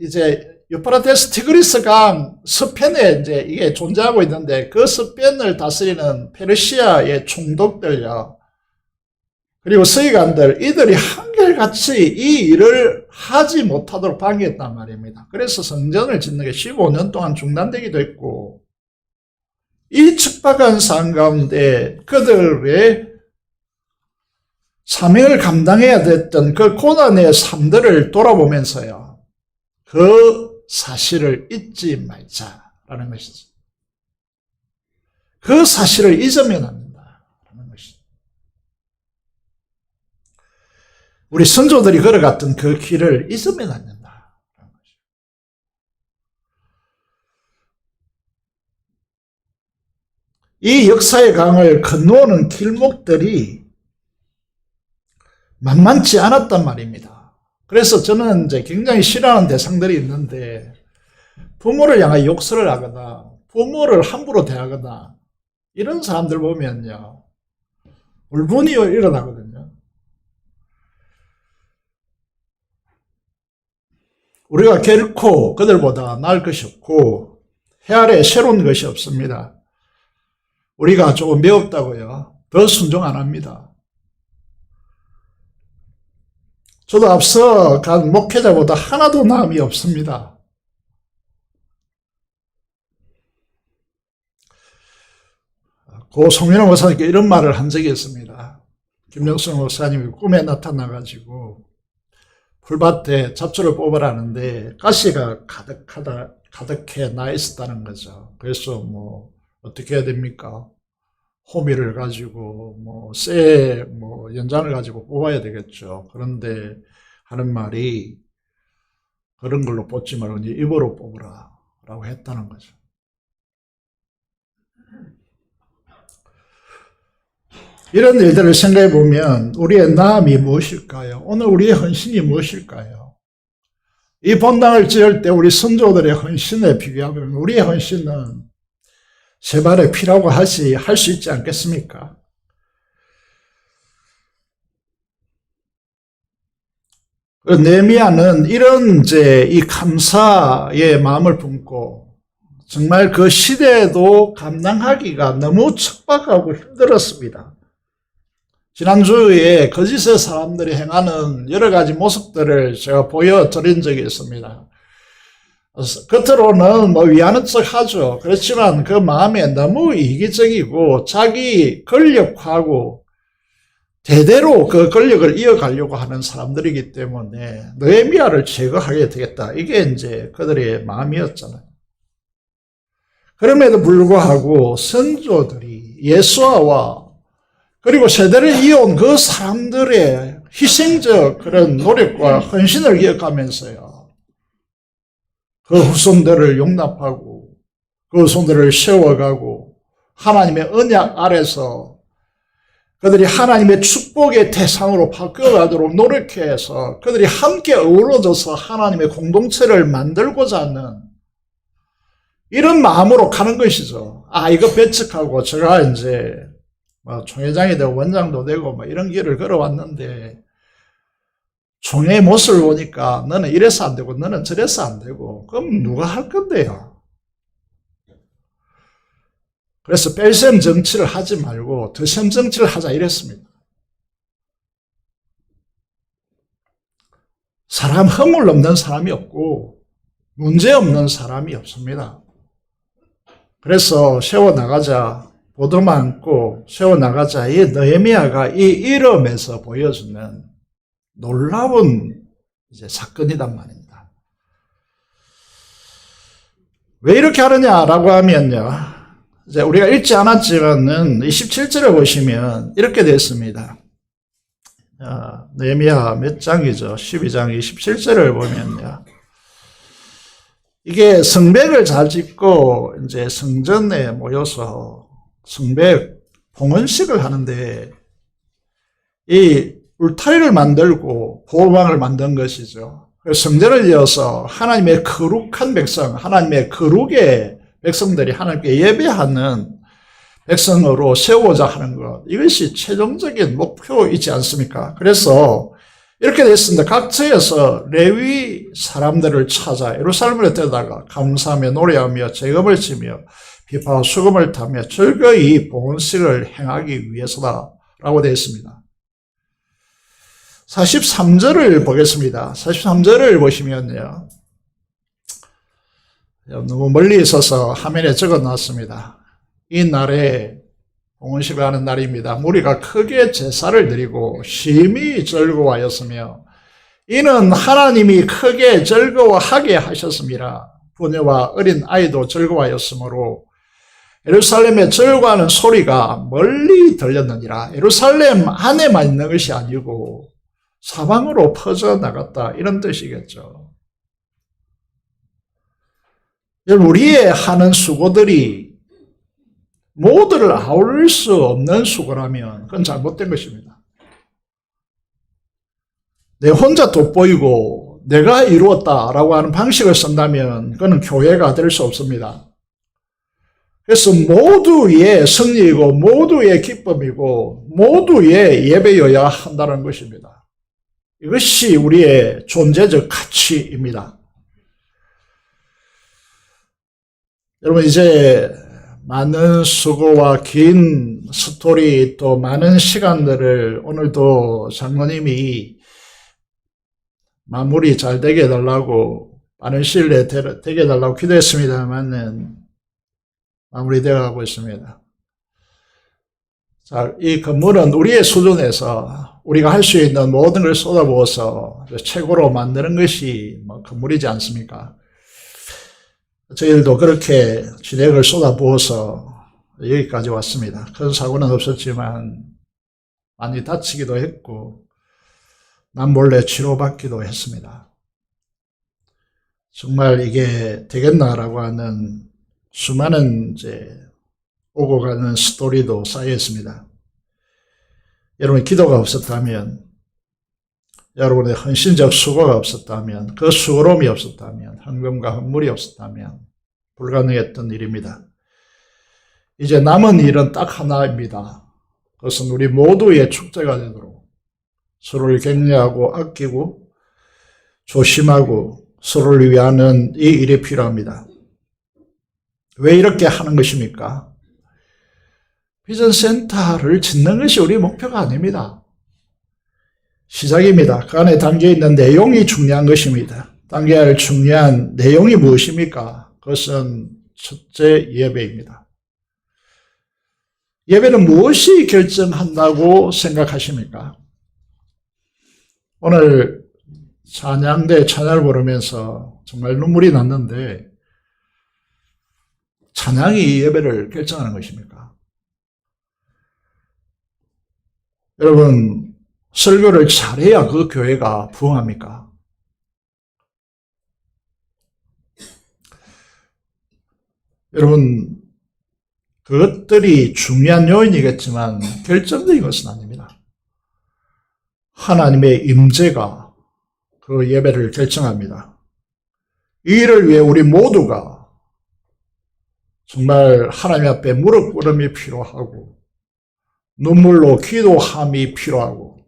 이제 유프라테스 티그리스 강 서편에 이제 이게 존재하고 있는데 그 서편을 다스리는 페르시아의 총독들요. 그리고 서기관들, 이들이 한결같이 이 일을 하지 못하도록 방해했단 말입니다. 그래서 성전을 짓는 게 15년 동안 중단되기도 했고, 이 척박한 삶 가운데 그들의 사명을 감당해야 됐던 그 고난의 삶들을 돌아보면서요, 그 사실을 잊지 말자라는 것이죠. 그 사실을 잊으면 안 된다라는 것이죠. 우리 선조들이 걸어갔던 그 길을 잊으면 안 된다. 이 역사의 강을 건너오는 길목들이 만만치 않았단 말입니다. 그래서 저는 이제 굉장히 싫어하는 대상들이 있는데, 부모를 향하여 욕설을 하거나 부모를 함부로 대하거나 이런 사람들 보면요, 울분이 일어나거든요. 우리가 결코 그들보다 나을 것이 없고 해 아래 새로운 것이 없습니다. 우리가 조금 매웠다고요, 더 순종 안 합니다. 저도 앞서 간 목회자보다 하나도 나음이 없습니다. 고 송민호 목사님께 이런 말을 한 적이 있습니다. 김영순 목사님이 꿈에 나타나가지고 풀밭에 잡초를 뽑으라는데 가시가 가득해 나 있었다는 거죠. 그래서 뭐 어떻게 해야 됩니까? 호미를 가지고 쇠 연장을 가지고 뽑아야 되겠죠. 그런데 하는 말이 그런 걸로 뽑지 말고 네 입으로 뽑으라 라고 했다는 거죠. 이런 일들을 생각해 보면 우리의 나음이 무엇일까요? 오늘 우리의 헌신이 무엇일까요? 이 본당을 지을 때 우리 선조들의 헌신에 비교하면 우리의 헌신은 세 발의 피라고 할 수 있지 않겠습니까? 느헤미야는 이런 이 감사의 마음을 품고 정말 그 시대에도 감당하기가 너무 척박하고 힘들었습니다. 지난주에 거짓의 사람들이 행하는 여러 가지 모습들을 제가 보여드린 적이 있습니다. 겉으로는 위하는 척 하죠. 그렇지만 그 마음에 너무 이기적이고 자기 권력화하고 대대로 그 권력을 이어가려고 하는 사람들이기 때문에 느헤미야를 제거하게 되겠다. 이게 이제 그들의 마음이었잖아요. 그럼에도 불구하고 선조들이 예수아와 그리고 세대를 이어온 그 사람들의 희생적 그런 노력과 헌신을 기억하면서요. 그 후손들을 용납하고 그 후손들을 세워가고 하나님의 언약 아래서 그들이 하나님의 축복의 대상으로 바뀌어가도록 노력해서 그들이 함께 어우러져서 하나님의 공동체를 만들고자 하는 이런 마음으로 가는 것이죠. 이거 배척하고 제가 이제 총회장이 되고 원장도 되고 이런 길을 걸어왔는데 총회의 모습을 보니까 너는 이래서 안 되고 너는 저래서 안 되고 그럼 누가 할 건데요? 그래서 뺄셈 정치를 하지 말고 덧셈 정치를 하자 이랬습니다. 사람 허물 없는 사람이 없고 문제 없는 사람이 없습니다. 그래서 세워나가자, 보도만 않고 세워나가자. 이 느헤미야가 이 이름에서 보여주는 놀라운 사건이란 말입니다. 왜 이렇게 하느냐라고 하면요. 이제 우리가 읽지 않았지만은 27절을 보시면 이렇게 되어 있습니다. 느헤미야 몇 장이죠? 12장 27절을 보면요. 이게 성벽을 잘 짓고 이제 성전에 모여서 성벽 봉헌식을 하는데 이 울타리를 만들고 보호망을 만든 것이죠. 성전을 이어서 하나님의 거룩한 백성, 하나님의 거룩의 백성들이 하나님께 예배하는 백성으로 세우고자 하는 것, 이것이 최종적인 목표이지 않습니까? 그래서 이렇게 됐습니다. 각처에서 레위 사람들을 찾아 예루살렘을 데려다가 감사하며 노래하며 제금을 치며 비파와 수금을 타며 즐거이 봉헌식을 행하기 위해서다라고 되어 있습니다. 43절을 보겠습니다. 43절을 보시면요. 너무 멀리 있어서 화면에 적어놨습니다. 이 날에 봉헌식을 하는 날입니다. 무리가 크게 제사를 드리고 심히 즐거워하였으며 이는 하나님이 크게 즐거워하게 하셨습니다. 부녀와 어린 아이도 즐거워하였으므로 예루살렘에 즐거워하는 소리가 멀리 들렸느니라. 예루살렘 안에만 있는 것이 아니고 사방으로 퍼져나갔다 이런 뜻이겠죠. 우리의 하는 수고들이 모두를 아울릴 수 없는 수고라면 그건 잘못된 것입니다. 내 혼자 돋보이고 내가 이루었다라고 하는 방식을 쓴다면 그건 교회가 될 수 없습니다. 그래서 모두의 승리이고 모두의 기쁨이고 모두의 예배여야 한다는 것입니다. 이것이 우리의 존재적 가치입니다. 여러분 이제 많은 수고와 긴 스토리 또 많은 시간들을 오늘도 장로님이 마무리 잘 되게 해달라고 많은 시일 내에 되게 해달라고 기도했습니다만은 마무리되어 가고 있습니다. 자, 이 건물은 우리의 수준에서 우리가 할 수 있는 모든 걸 쏟아부어서 최고로 만드는 것이 건물이지 않습니까? 저희들도 그렇게 진액을 쏟아부어서 여기까지 왔습니다. 큰 사고는 없었지만 많이 다치기도 했고 남몰래 치료받기도 했습니다. 정말 이게 되겠나라고 하는 수많은 오고 가는 스토리도 쌓여 있습니다. 여러분 기도가 없었다면, 여러분의 헌신적 수고가 없었다면, 그 수고로움이 없었다면, 헌금과 헌물이 없었다면 불가능했던 일입니다. 이제 남은 일은 딱 하나입니다. 그것은 우리 모두의 축제가 되도록 서로를 격려하고 아끼고 조심하고 서로를 위하는 이 일이 필요합니다. 왜 이렇게 하는 것입니까? 비전센터를 짓는 것이 우리 목표가 아닙니다. 시작입니다. 그 안에 담겨있는 내용이 중요한 것입니다. 담겨야 할 중요한 내용이 무엇입니까? 그것은 첫째 예배입니다. 예배는 무엇이 결정한다고 생각하십니까? 오늘 찬양대 찬양을 부르면서 정말 눈물이 났는데 찬양이 예배를 결정하는 것입니까? 여러분 설교를 잘해야 그 교회가 부흥합니까? 여러분 그것들이 중요한 요인이겠지만 결정적인 것은 아닙니다. 하나님의 임재가 그 예배를 결정합니다. 이 일을 위해 우리 모두가 정말 하나님 앞에 무릎 꿇음이 필요하고 눈물로 기도함이 필요하고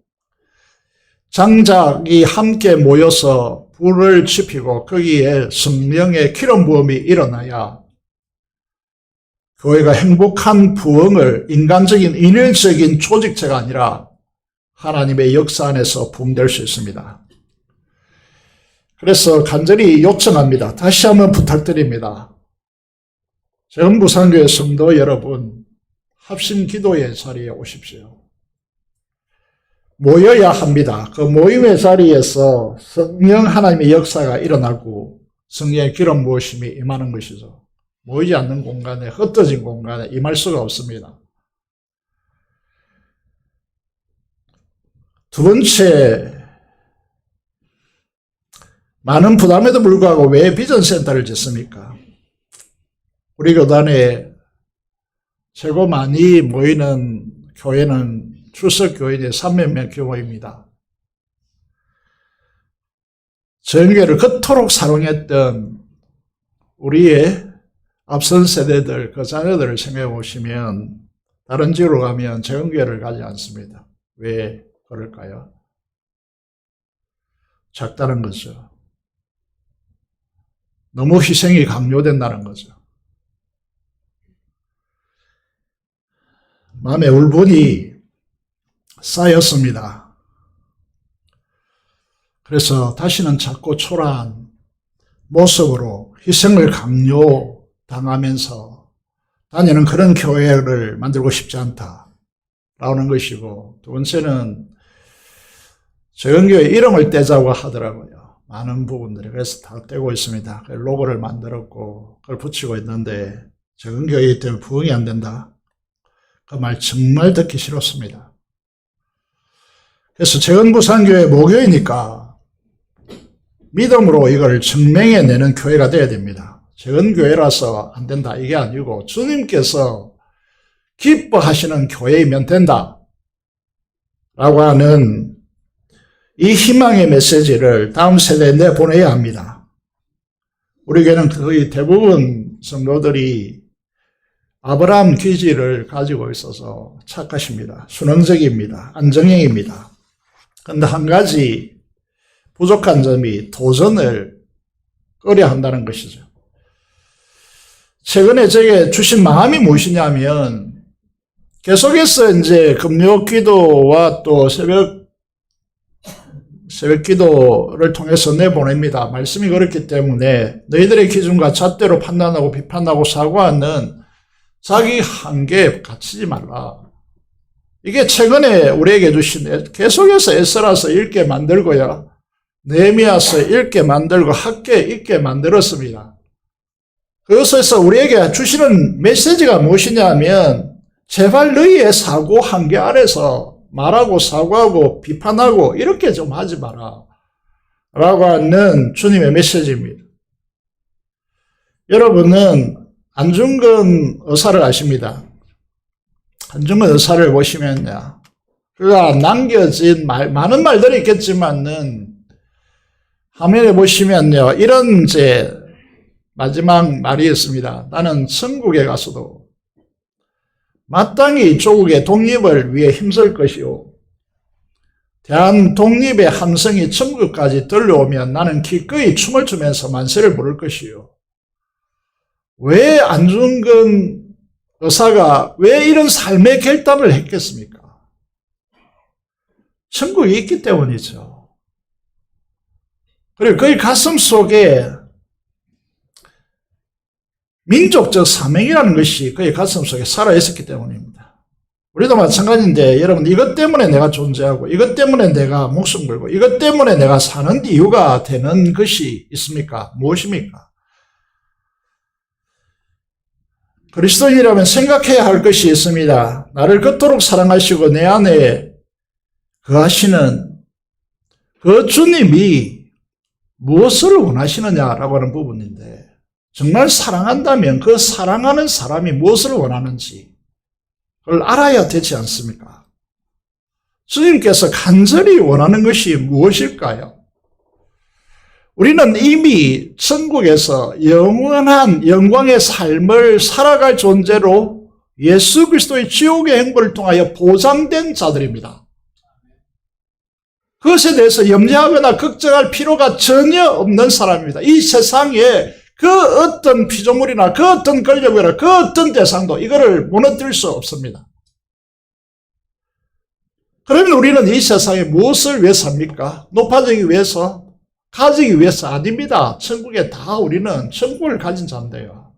장작이 함께 모여서 불을 지피고 거기에 성령의 기름 부음이 일어나야 교회가 행복한 부흥을 인간적인 인위적인 조직체가 아니라 하나님의 역사 안에서 부흥될 수 있습니다. 그래서 간절히 요청합니다. 다시 한번 부탁드립니다. 재헌부산교회 성도 여러분, 합심 기도의 자리에 오십시오. 모여야 합니다. 그 모임의 자리에서 성령 하나님의 역사가 일어나고 성령의 기름 부으심이 임하는 것이죠. 모이지 않는 공간에, 흩어진 공간에 임할 수가 없습니다. 두 번째, 많은 부담에도 불구하고 왜 비전센터를 짓습니까? 우리 교단에 최고 많이 모이는 교회는 출석 교인이 300명 규모입니다. 정교회를 그토록 사랑했던 우리의 앞선 세대들, 그 자녀들을 생각해 보시면 다른 지역으로 가면 재헌교회를 가지 않습니다. 왜 그럴까요? 작다는 거죠. 너무 희생이 강요된다는 거죠. 마음에 울분이 쌓였습니다. 그래서 다시는 작고 초라한 모습으로 희생을 강요당하면서 다니는 그런 교회를 만들고 싶지 않다라는 것이고, 두 번째는 재헌교회 이름을 떼자고 하더라고요. 많은 부분들이. 그래서 다 떼고 있습니다. 로고를 만들었고 그걸 붙이고 있는데 재헌교회 때문에 부흥이 안 된다. 그 말 정말 듣기 싫었습니다. 그래서 재헌부산교회 모교이니까 믿음으로 이걸 증명해내는 교회가 되어야 됩니다. 재헌교회라서 안 된다 이게 아니고 주님께서 기뻐하시는 교회이면 된다 라고 하는 이 희망의 메시지를 다음 세대에 내보내야 합니다. 우리 교회는 거의 대부분 성도들이 아브라함 기질을 가지고 있어서 착하십니다. 순응적입니다. 안정형입니다. 그런데 한 가지 부족한 점이 도전을 꺼려 한다는 것이죠. 최근에 제게 주신 마음이 무엇이냐면 계속해서 이제 금요 기도와 또 새벽 기도를 통해서 내보냅니다. 말씀이 그렇기 때문에 너희들의 기준과 잣대로 판단하고 비판하고 사고하는 자기 한계에 갇히지 말라. 이게 최근에 우리에게 주신 계속해서 에스라서 읽게 만들고요. 느헤미야서 읽게 만들고 학계 읽게 만들었습니다. 그것에서 우리에게 주시는 메시지가 무엇이냐면 제발 너희의 사고 한계 아래서 말하고 사과하고 비판하고 이렇게 좀 하지 마라 라고 하는 주님의 메시지입니다. 여러분은 안중근 의사를 아십니다. 안중근 의사를 보시면요, 그가 남겨진 많은 말들이 있겠지만은 화면에 보시면요, 이런 이제 마지막 말이 있습니다. 나는 천국에 가서도 마땅히 조국의 독립을 위해 힘쓸 것이요, 대한 독립의 함성이 천국까지 들려오면 나는 기꺼이 춤을 추면서 만세를 부를 것이요. 왜 안중근 의사가 왜 이런 삶의 결단을 했겠습니까? 천국이 있기 때문이죠. 그리고 그의 가슴 속에 민족적 사명이라는 것이 그의 가슴 속에 살아있었기 때문입니다. 우리도 마찬가지인데, 여러분, 이것 때문에 내가 존재하고, 이것 때문에 내가 목숨 걸고, 이것 때문에 내가 사는 이유가 되는 것이 있습니까? 무엇입니까? 그리스도인이라면 생각해야 할 것이 있습니다. 나를 그토록 사랑하시고 내 안에 거하시는 그 주님이 무엇을 원하시느냐라고 하는 부분인데, 정말 사랑한다면 그 사랑하는 사람이 무엇을 원하는지 그걸 알아야 되지 않습니까? 주님께서 간절히 원하는 것이 무엇일까요? 우리는 이미 천국에서 영원한 영광의 삶을 살아갈 존재로 예수 그리스도의 지옥의 행보를 통하여 보장된 자들입니다. 그것에 대해서 염려하거나 걱정할 필요가 전혀 없는 사람입니다. 이 세상에 그 어떤 피조물이나 그 어떤 권력이나 그 어떤 대상도 이거를 무너뜨릴 수 없습니다. 그러면 우리는 이 세상에 무엇을 위해 삽니까? 높아지기 위해서? 가지기 위해서? 아닙니다. 천국에 다 우리는 천국을 가진 자인데요.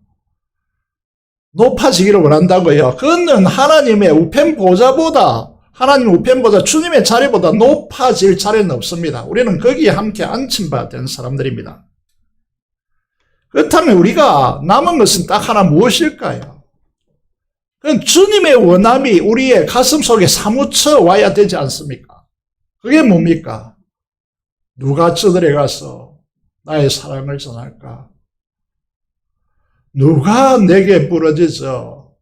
높아지기를 원한다고요. 그거는 하나님의 우편 보좌보다, 하나님 우편 보좌, 주님의 자리보다 높아질 자리는 없습니다. 우리는 거기에 함께 앉힌 바 된 사람들입니다. 그렇다면 우리가 남은 것은 딱 하나 무엇일까요? 그건 주님의 원함이 우리의 가슴 속에 사무쳐 와야 되지 않습니까? 그게 뭡니까? 누가 저들에 가서 나의 사랑을 전할까? 누가 내게 부러져서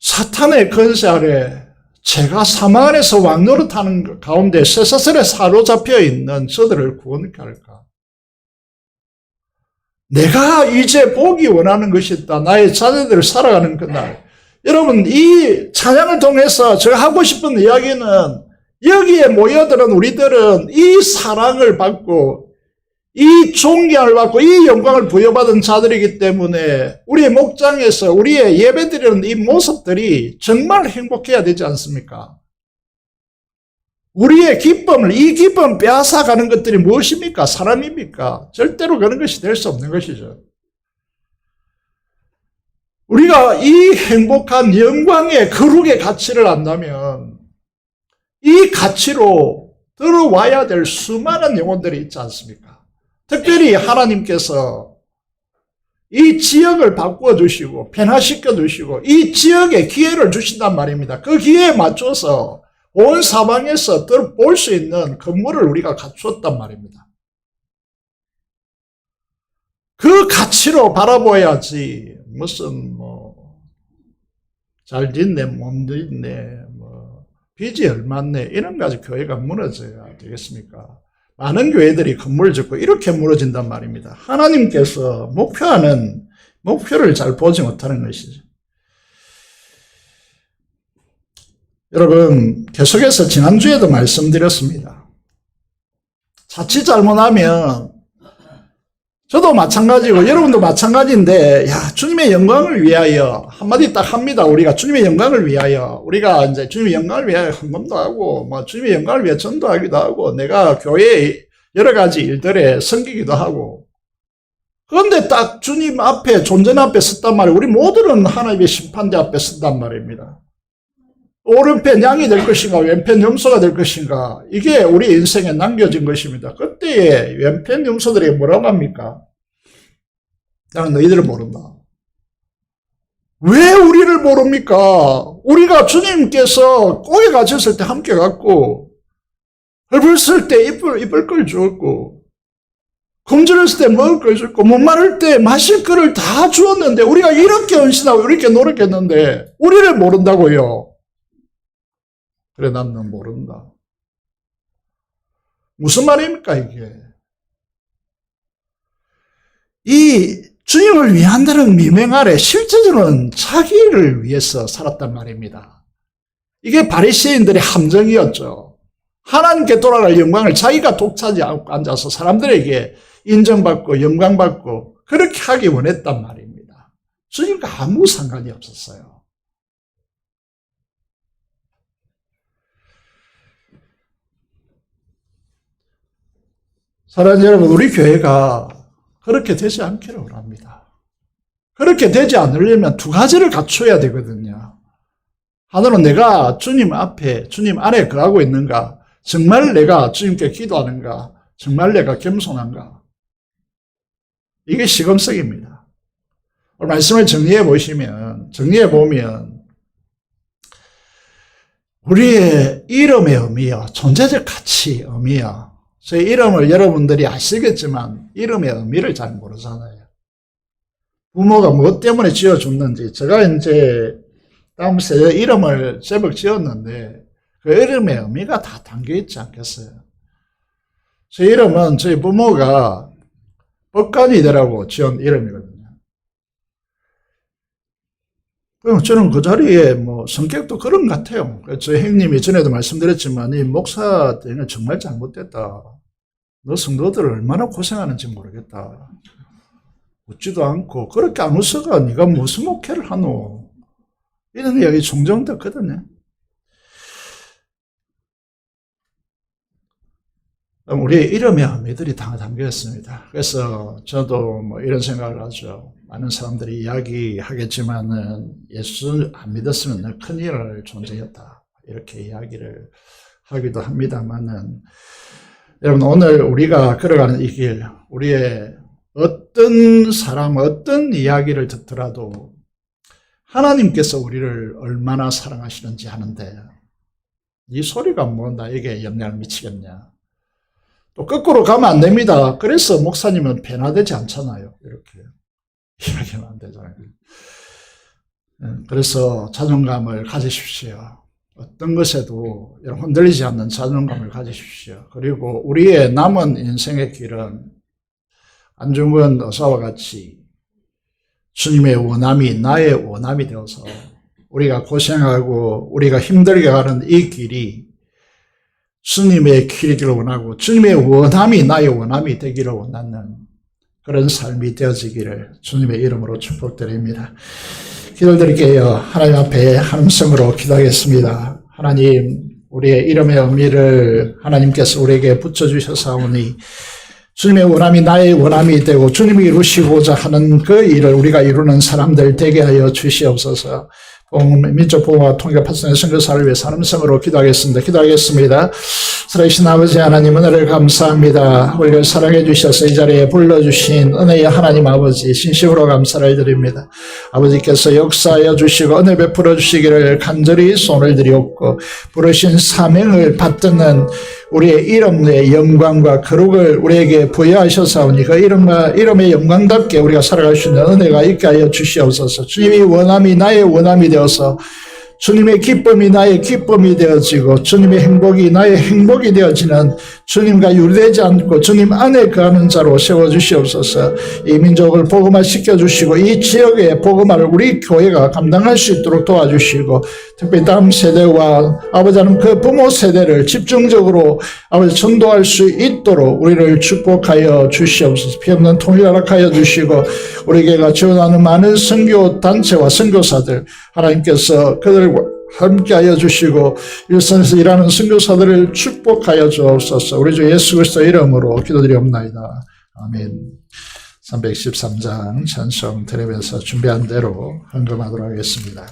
사탄의 권세 아래 제가 사망 안에서 왕노릇하는 가운데 쇠사슬에 사로잡혀 있는 저들을 구원케 할까? 내가 이제 보기 원하는 것이 있다. 나의 자녀들을 살아가는 그날. 여러분, 이 찬양을 통해서 제가 하고 싶은 이야기는, 여기에 모여드는 우리들은 이 사랑을 받고 이 존경을 받고 이 영광을 부여받은 자들이기 때문에 우리의 목장에서 우리의 예배드리는 이 모습들이 정말 행복해야 되지 않습니까? 우리의 기쁨을, 이 기쁨 빼앗아가는 것들이 무엇입니까? 사람입니까? 절대로 그런 것이 될 수 없는 것이죠. 우리가 이 행복한 영광의 거룩의 가치를 안다면 이 가치로 들어와야 될 수많은 영혼들이 있지 않습니까? 특별히 하나님께서 이 지역을 바꾸어 주시고 변화시켜 주시고 이 지역에 기회를 주신단 말입니다. 그 기회에 맞춰서 온 사방에서 볼 수 있는 건물을 우리가 갖추었단 말입니다. 그 가치로 바라봐야지 무슨 잘 짓네, 못 짓네, 빚이 얼마네 이런 가지고 교회가 무너져야 되겠습니까? 많은 교회들이 건물을 짓고 이렇게 무너진단 말입니다. 하나님께서 목표하는 목표를 잘 보지 못하는 것이죠. 여러분, 계속해서 지난주에도 말씀드렸습니다. 자칫 잘못하면 저도 마찬가지고 여러분도 마찬가지인데, 야, 주님의 영광을 위하여 한마디 딱 합니다. 우리가 주님의 영광을 위하여, 우리가 이제 주님의 영광을 위하여 헌금도 하고, 주님의 영광을 위해 전도하기도 하고, 내가 교회의 여러 가지 일들에 섬기기도 하고. 그런데 딱 주님 앞에, 존전 앞에 섰단 말이에요. 우리 모두는 하나님의 심판대 앞에 섰단 말입니다. 오른편 양이 될 것인가, 왼편 염소가 될 것인가, 이게 우리 인생에 남겨진 것입니다. 그때에 왼편 염소들이 뭐라고 합니까? 나는 너희들을 모른다. 왜 우리를 모릅니까? 우리가 주님께서 꼬에 갇혔을 때 함께 갔고, 헐벗을 때 입을 걸 주었고, 굶주렸을 때 먹을 걸 줬고, 목마를 때 마실 거를 다 주었는데, 우리가 이렇게 헌신하고 이렇게 노력했는데, 우리를 모른다고요. 그래, 난 너 모른다. 무슨 말입니까, 이게? 이 주님을 위한다는 미명 아래 실제적으로는 자기를 위해서 살았단 말입니다. 이게 바리새인들의 함정이었죠. 하나님께 돌아갈 영광을 자기가 독차지하고 앉아서 사람들에게 인정받고 영광받고 그렇게 하기 원했단 말입니다. 주님과 아무 상관이 없었어요. 사랑하는 여러분, 우리 교회가 그렇게 되지 않기를 원합니다. 그렇게 되지 않으려면 두 가지를 갖춰야 되거든요. 하나는 내가 주님 앞에, 주님 안에 거하고 있는가? 정말 내가 주님께 기도하는가? 정말 내가 겸손한가? 이게 시금석입니다. 오늘 말씀을 정리해 보면, 우리의 이름의 의미요, 존재적 가치 의미요. 저희 이름을 여러분들이 아시겠지만 이름의 의미를 잘 모르잖아요. 부모가 무엇 때문에 지어줬는지, 제가 이제 다음 세대 이름을 제법 지었는데 그 이름의 의미가 다 담겨있지 않겠어요? 제 이름은 저희 부모가 법관이 되라고 지은 이름이거든요. 그럼 저는 그 자리에 성격도 그런 것 같아요. 저희 형님이 전에도 말씀드렸지만 이 목사 때는 정말 잘못됐다. 너 성도들을 얼마나 고생하는지 모르겠다. 웃지도 않고 그렇게 안 웃어가 네가 무슨 목회를 하노. 이런 이야기 종종 듣거든요. 우리의 이름의 의미들이 다 담겨 있습니다. 그래서 저도 이런 생각을 하죠. 많은 사람들이 이야기하겠지만은 예수 안 믿었으면 너 큰일을 존재했다. 이렇게 이야기를 하기도 합니다만은 여러분, 오늘 우리가 걸어가는 이 길, 우리의 어떤 사람, 어떤 이야기를 듣더라도 하나님께서 우리를 얼마나 사랑하시는지 하는데 이 소리가 나에게 영향을 미치겠냐. 또 거꾸로 가면 안 됩니다. 그래서 목사님은 변화되지 않잖아요. 이렇게 이야기하면 안 되잖아요. 그래서 자존감을 가지십시오. 어떤 것에도 흔들리지 않는 자존감을 가지십시오. 그리고 우리의 남은 인생의 길은 안중근 의사와 같이 주님의 원함이 나의 원함이 되어서 우리가 고생하고 우리가 힘들게 가는 이 길이 주님의 길이기를 원하고 주님의 원함이 나의 원함이 되기를 원하는 그런 삶이 되어지기를 주님의 이름으로 축복드립니다. 기도드릴게요. 하나님 앞에 함성으로 기도하겠습니다. 하나님, 우리의 이름의 의미를 하나님께서 우리에게 붙여주셔사오니 주님의 원함이 나의 원함이 되고 주님이 이루시고자 하는 그 일을 우리가 이루는 사람들 되게 하여 주시옵소서. 민족 보호와 통일과 파송의 선교사를 위해서 함성으로 기도하겠습니다. 살아계신 아버지 하나님, 은혜를 감사합니다. 우리를 사랑해 주셔서 이 자리에 불러주신 은혜의 하나님 아버지 진심으로 감사를 드립니다. 아버지께서 역사하여 주시고 은혜 베풀어 주시기를 간절히 손을 드리옵고 부르신 사명을 받드는 우리의 이름의 영광과 거룩을 우리에게 부여하셔서오니 그 이름의 영광답게 우리가 살아갈 수 있는 은혜가 있게 하여 주시옵소서. 주님의 원함이 나의 원함이 되어서 주님의 기쁨이 나의 기쁨이 되어지고 주님의 행복이 나의 행복이 되어지는 주님과 유리되지 않고 주님 안에 거하는 자로 세워주시옵소서. 이 민족을 복음화 시켜주시고 이 지역의 복음화를 우리 교회가 감당할 수 있도록 도와주시고 특별히 다음 세대와 아버지 하나님 그 부모 세대를 집중적으로 아버지 전도할 수 있도록 우리를 축복하여 주시옵소서. 피없는 통일 허락하여 주시고 우리 교회가 지원하는 많은 선교 단체와 선교사들 하나님께서 그들과 함께하여 주시고 일선에서 일하는 선교사들을 축복하여 주옵소서. 우리 주 예수 그리스도 이름으로 기도드리옵나이다. 아멘. 313장 찬송 드리면서 준비한 대로 헌금하도록 하겠습니다.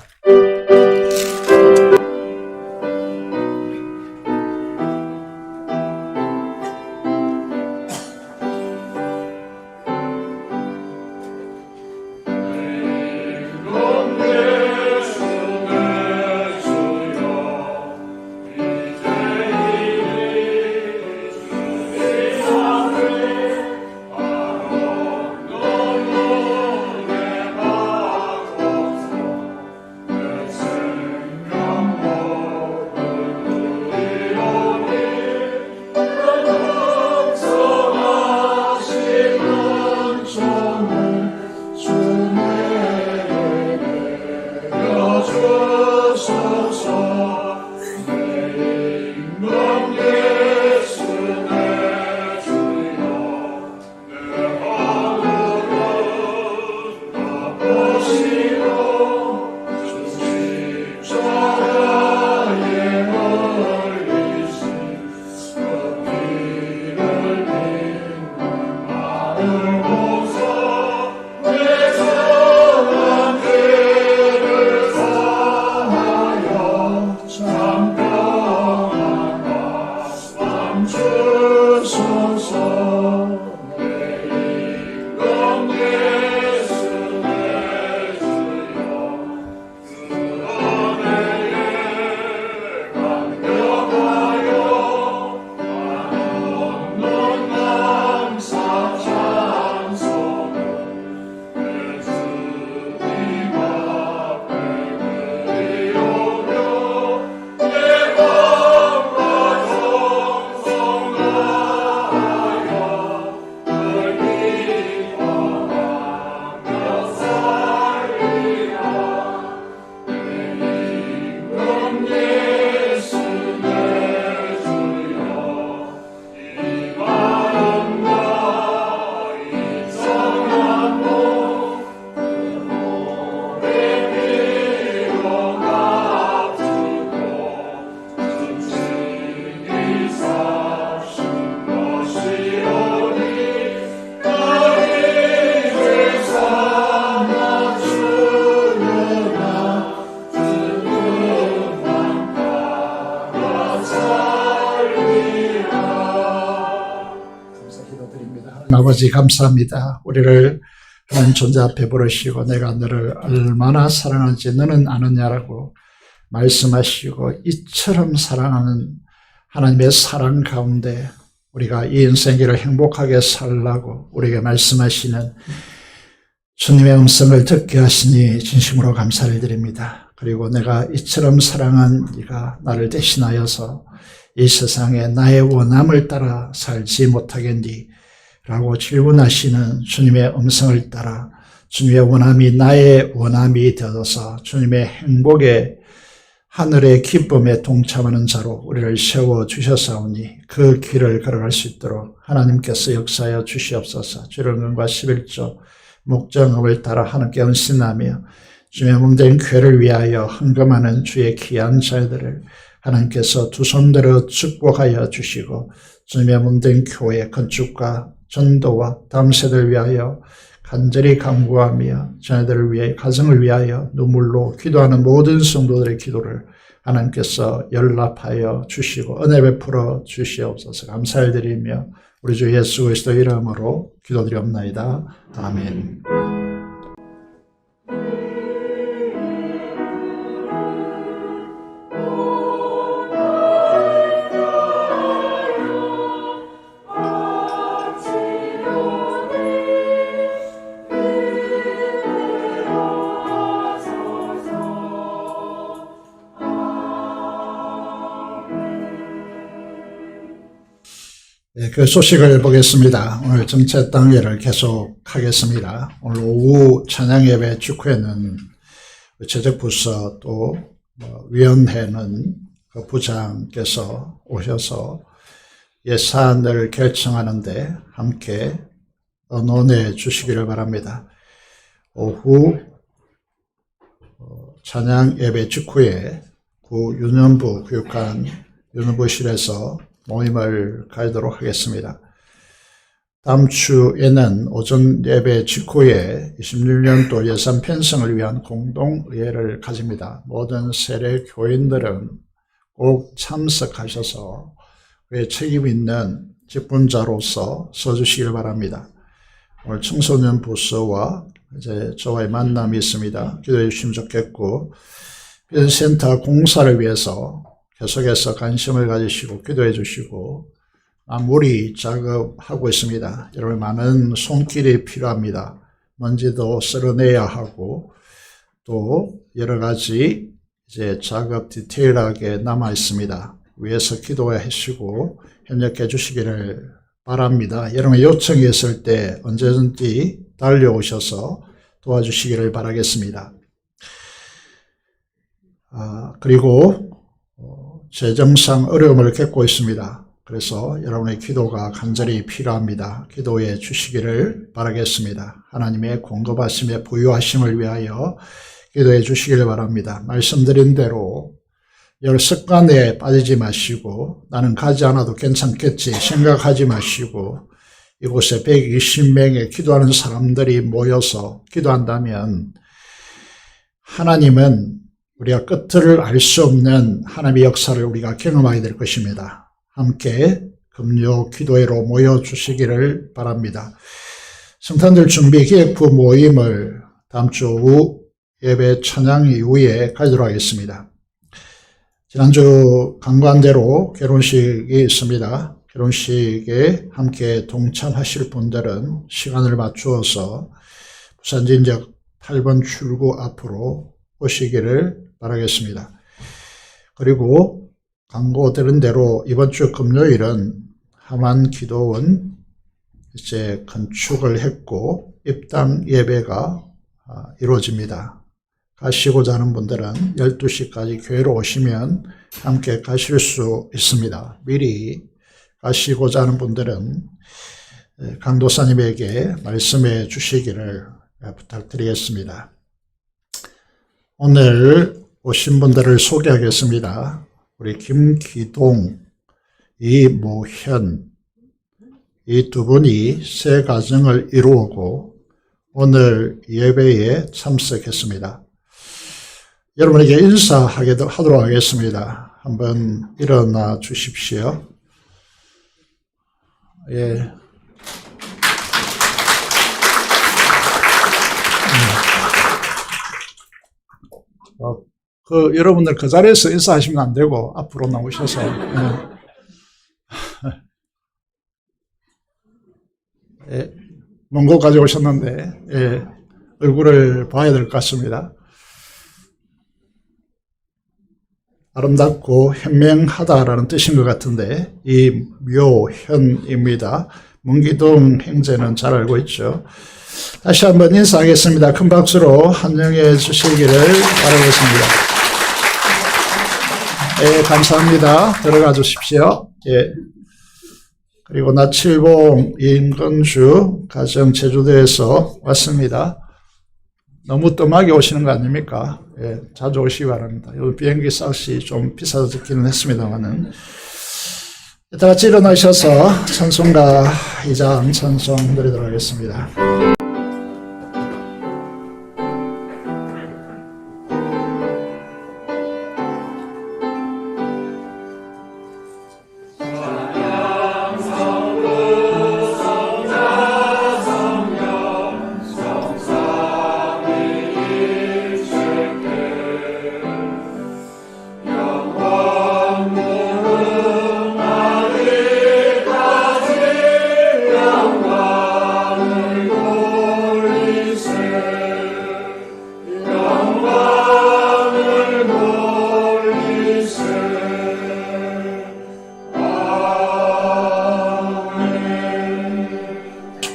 아버지 감사합니다. 우리를 하나님 존재 앞에 부르시고 내가 너를 얼마나 사랑하는지 너는 아느냐라고 말씀하시고 이처럼 사랑하는 하나님의 사랑 가운데 우리가 이 인생길을 행복하게 살라고 우리에게 말씀하시는 주님의 음성을 듣게 하시니 진심으로 감사를 드립니다. 그리고 내가 이처럼 사랑한 네가 나를 대신하여서 이 세상에 나의 원함을 따라 살지 못하겠니? 라고 질문하시는 주님의 음성을 따라 주님의 원함이 나의 원함이 되어서 주님의 행복의 하늘의 기쁨에 동참하는 자로 우리를 세워주셨사오니 그 길을 걸어갈 수 있도록 하나님께서 역사하여 주시옵소서. 주령과 11조 목정음을 따라 하나님께 헌신하며 주의 몸된 교회를 위하여 헌금하는 주의 귀한 자들을 하나님께서 두 손들어 축복하여 주시고 주님의 몸된 교회 건축과 전도와 다음 세대를 위하여 간절히 간구하며 자녀들을 위해 가정을 위하여 눈물로 기도하는 모든 성도들의 기도를 하나님께서 연락하여 주시고 은혜 베풀어 주시옵소서. 감사를 드리며 우리 주 예수 그리스도 이름으로 기도드리옵나이다. 아멘. 그 소식을 보겠습니다. 오늘 정체 단계를 계속하겠습니다. 오늘 오후 찬양 예배 직후에는 재적부서 또 위원회는 그 부장께서 오셔서 예산을 결정하는데 함께 논해 주시기를 바랍니다. 오후 찬양 예배 직후에 구 유년부 교육관 유년부실에서 모임을 가지도록 하겠습니다. 다음 주에는 오전 예배 직후에 26년도 예산 편성을 위한 공동의회를 가집니다. 모든 세례 교인들은 꼭 참석하셔서 그의 책임 있는 직분자로서 써주시길 바랍니다. 오늘 청소년 부서와 이제 저와의 만남이 있습니다. 기도해 주시면 좋겠고, 센터 공사를 위해서 계속해서 관심을 가지시고 기도해 주시고, 마무리 작업하고 있습니다. 여러분 많은 손길이 필요합니다. 먼지도 쓸어내야 하고 또 여러 가지 이제 작업 디테일하게 남아 있습니다. 위에서 기도해 주시고 협력해 주시기를 바랍니다. 여러분 요청이 있을 때 언제든지 달려오셔서 도와주시기를 바라겠습니다. 그리고 재정상 어려움을 겪고 있습니다. 그래서 여러분의 기도가 간절히 필요합니다. 기도해 주시기를 바라겠습니다. 하나님의 공급하심에 부유하심을 위하여 기도해 주시기를 바랍니다. 말씀드린 대로 열 습관에 빠지지 마시고 나는 가지 않아도 괜찮겠지 생각하지 마시고 이곳에 120명의 기도하는 사람들이 모여서 기도한다면 하나님은 우리가 끝을 알 수 없는 하나님의 역사를 우리가 경험하게 될 것입니다. 함께 금요 기도회로 모여주시기를 바랍니다. 성탄절 준비 기획부 모임을 다음 주 오후 예배 찬양 이후에 가지도록 하겠습니다. 지난주 간과한 대로 결혼식이 있습니다. 결혼식에 함께 동참하실 분들은 시간을 맞추어서 부산진역 8번 출구 앞으로 오시기를 바라겠습니다. 그리고 광고드린 대로 이번 주 금요일은 하만 기도원 이제 건축을 했고 입당 예배가 이루어집니다. 가시고자 하는 분들은 12시까지 교회로 오시면 함께 가실 수 있습니다. 미리 가시고자 하는 분들은 강도사님에게 말씀해 주시기를 부탁드리겠습니다. 오늘 오신 분들을 소개하겠습니다. 우리 김기동, 이모현 이 두 분이 새 가정을 이루고 오늘 예배에 참석했습니다. 여러분에게 인사하도록 하겠습니다. 한번 일어나 주십시오. 예. 여러분들 그 자리에서 인사하시면 안 되고 앞으로 나오셔서 예, 먼 곳 가져오셨는데 예, 얼굴을 봐야 될 것 같습니다. 아름답고 현명하다라는 뜻인 것 같은데 이묘현입니다. 문기동 형제는 잘 알고 있죠. 다시 한번 인사하겠습니다. 큰 박수로 환영해 주시기를 바라겠습니다. 예, 감사합니다. 들어가 주십시오. 예. 그리고 나칠봉, 임건주 가정 제주도에서 왔습니다. 너무 뜸하게 오시는 거 아닙니까? 예, 자주 오시기 바랍니다. 요 비행기 값이 좀 비싸졌기는 했습니다만은. 다 같이 일어나셔서 찬송가 2장 찬송 드리도록 하겠습니다.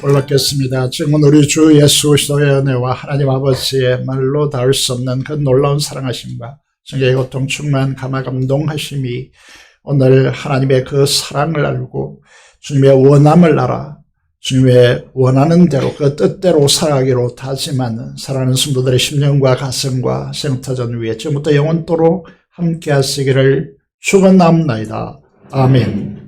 올랐겠습니다. 지금은 우리 주 예수 그리스도의 은혜와 하나님 아버지의 말로 닿을 수 없는 그 놀라운 사랑하심과 성경의 고통 충만 감화 감동하심이 오늘 하나님의 그 사랑을 알고 주님의 원함을 알아 주님의 원하는 대로 그 뜻대로 살아가기로 다짐하는 사랑하는 성도들의 심령과 가슴과 생터전 위에 지금부터 영원토록 함께 하시기를 축원합니다. 아멘.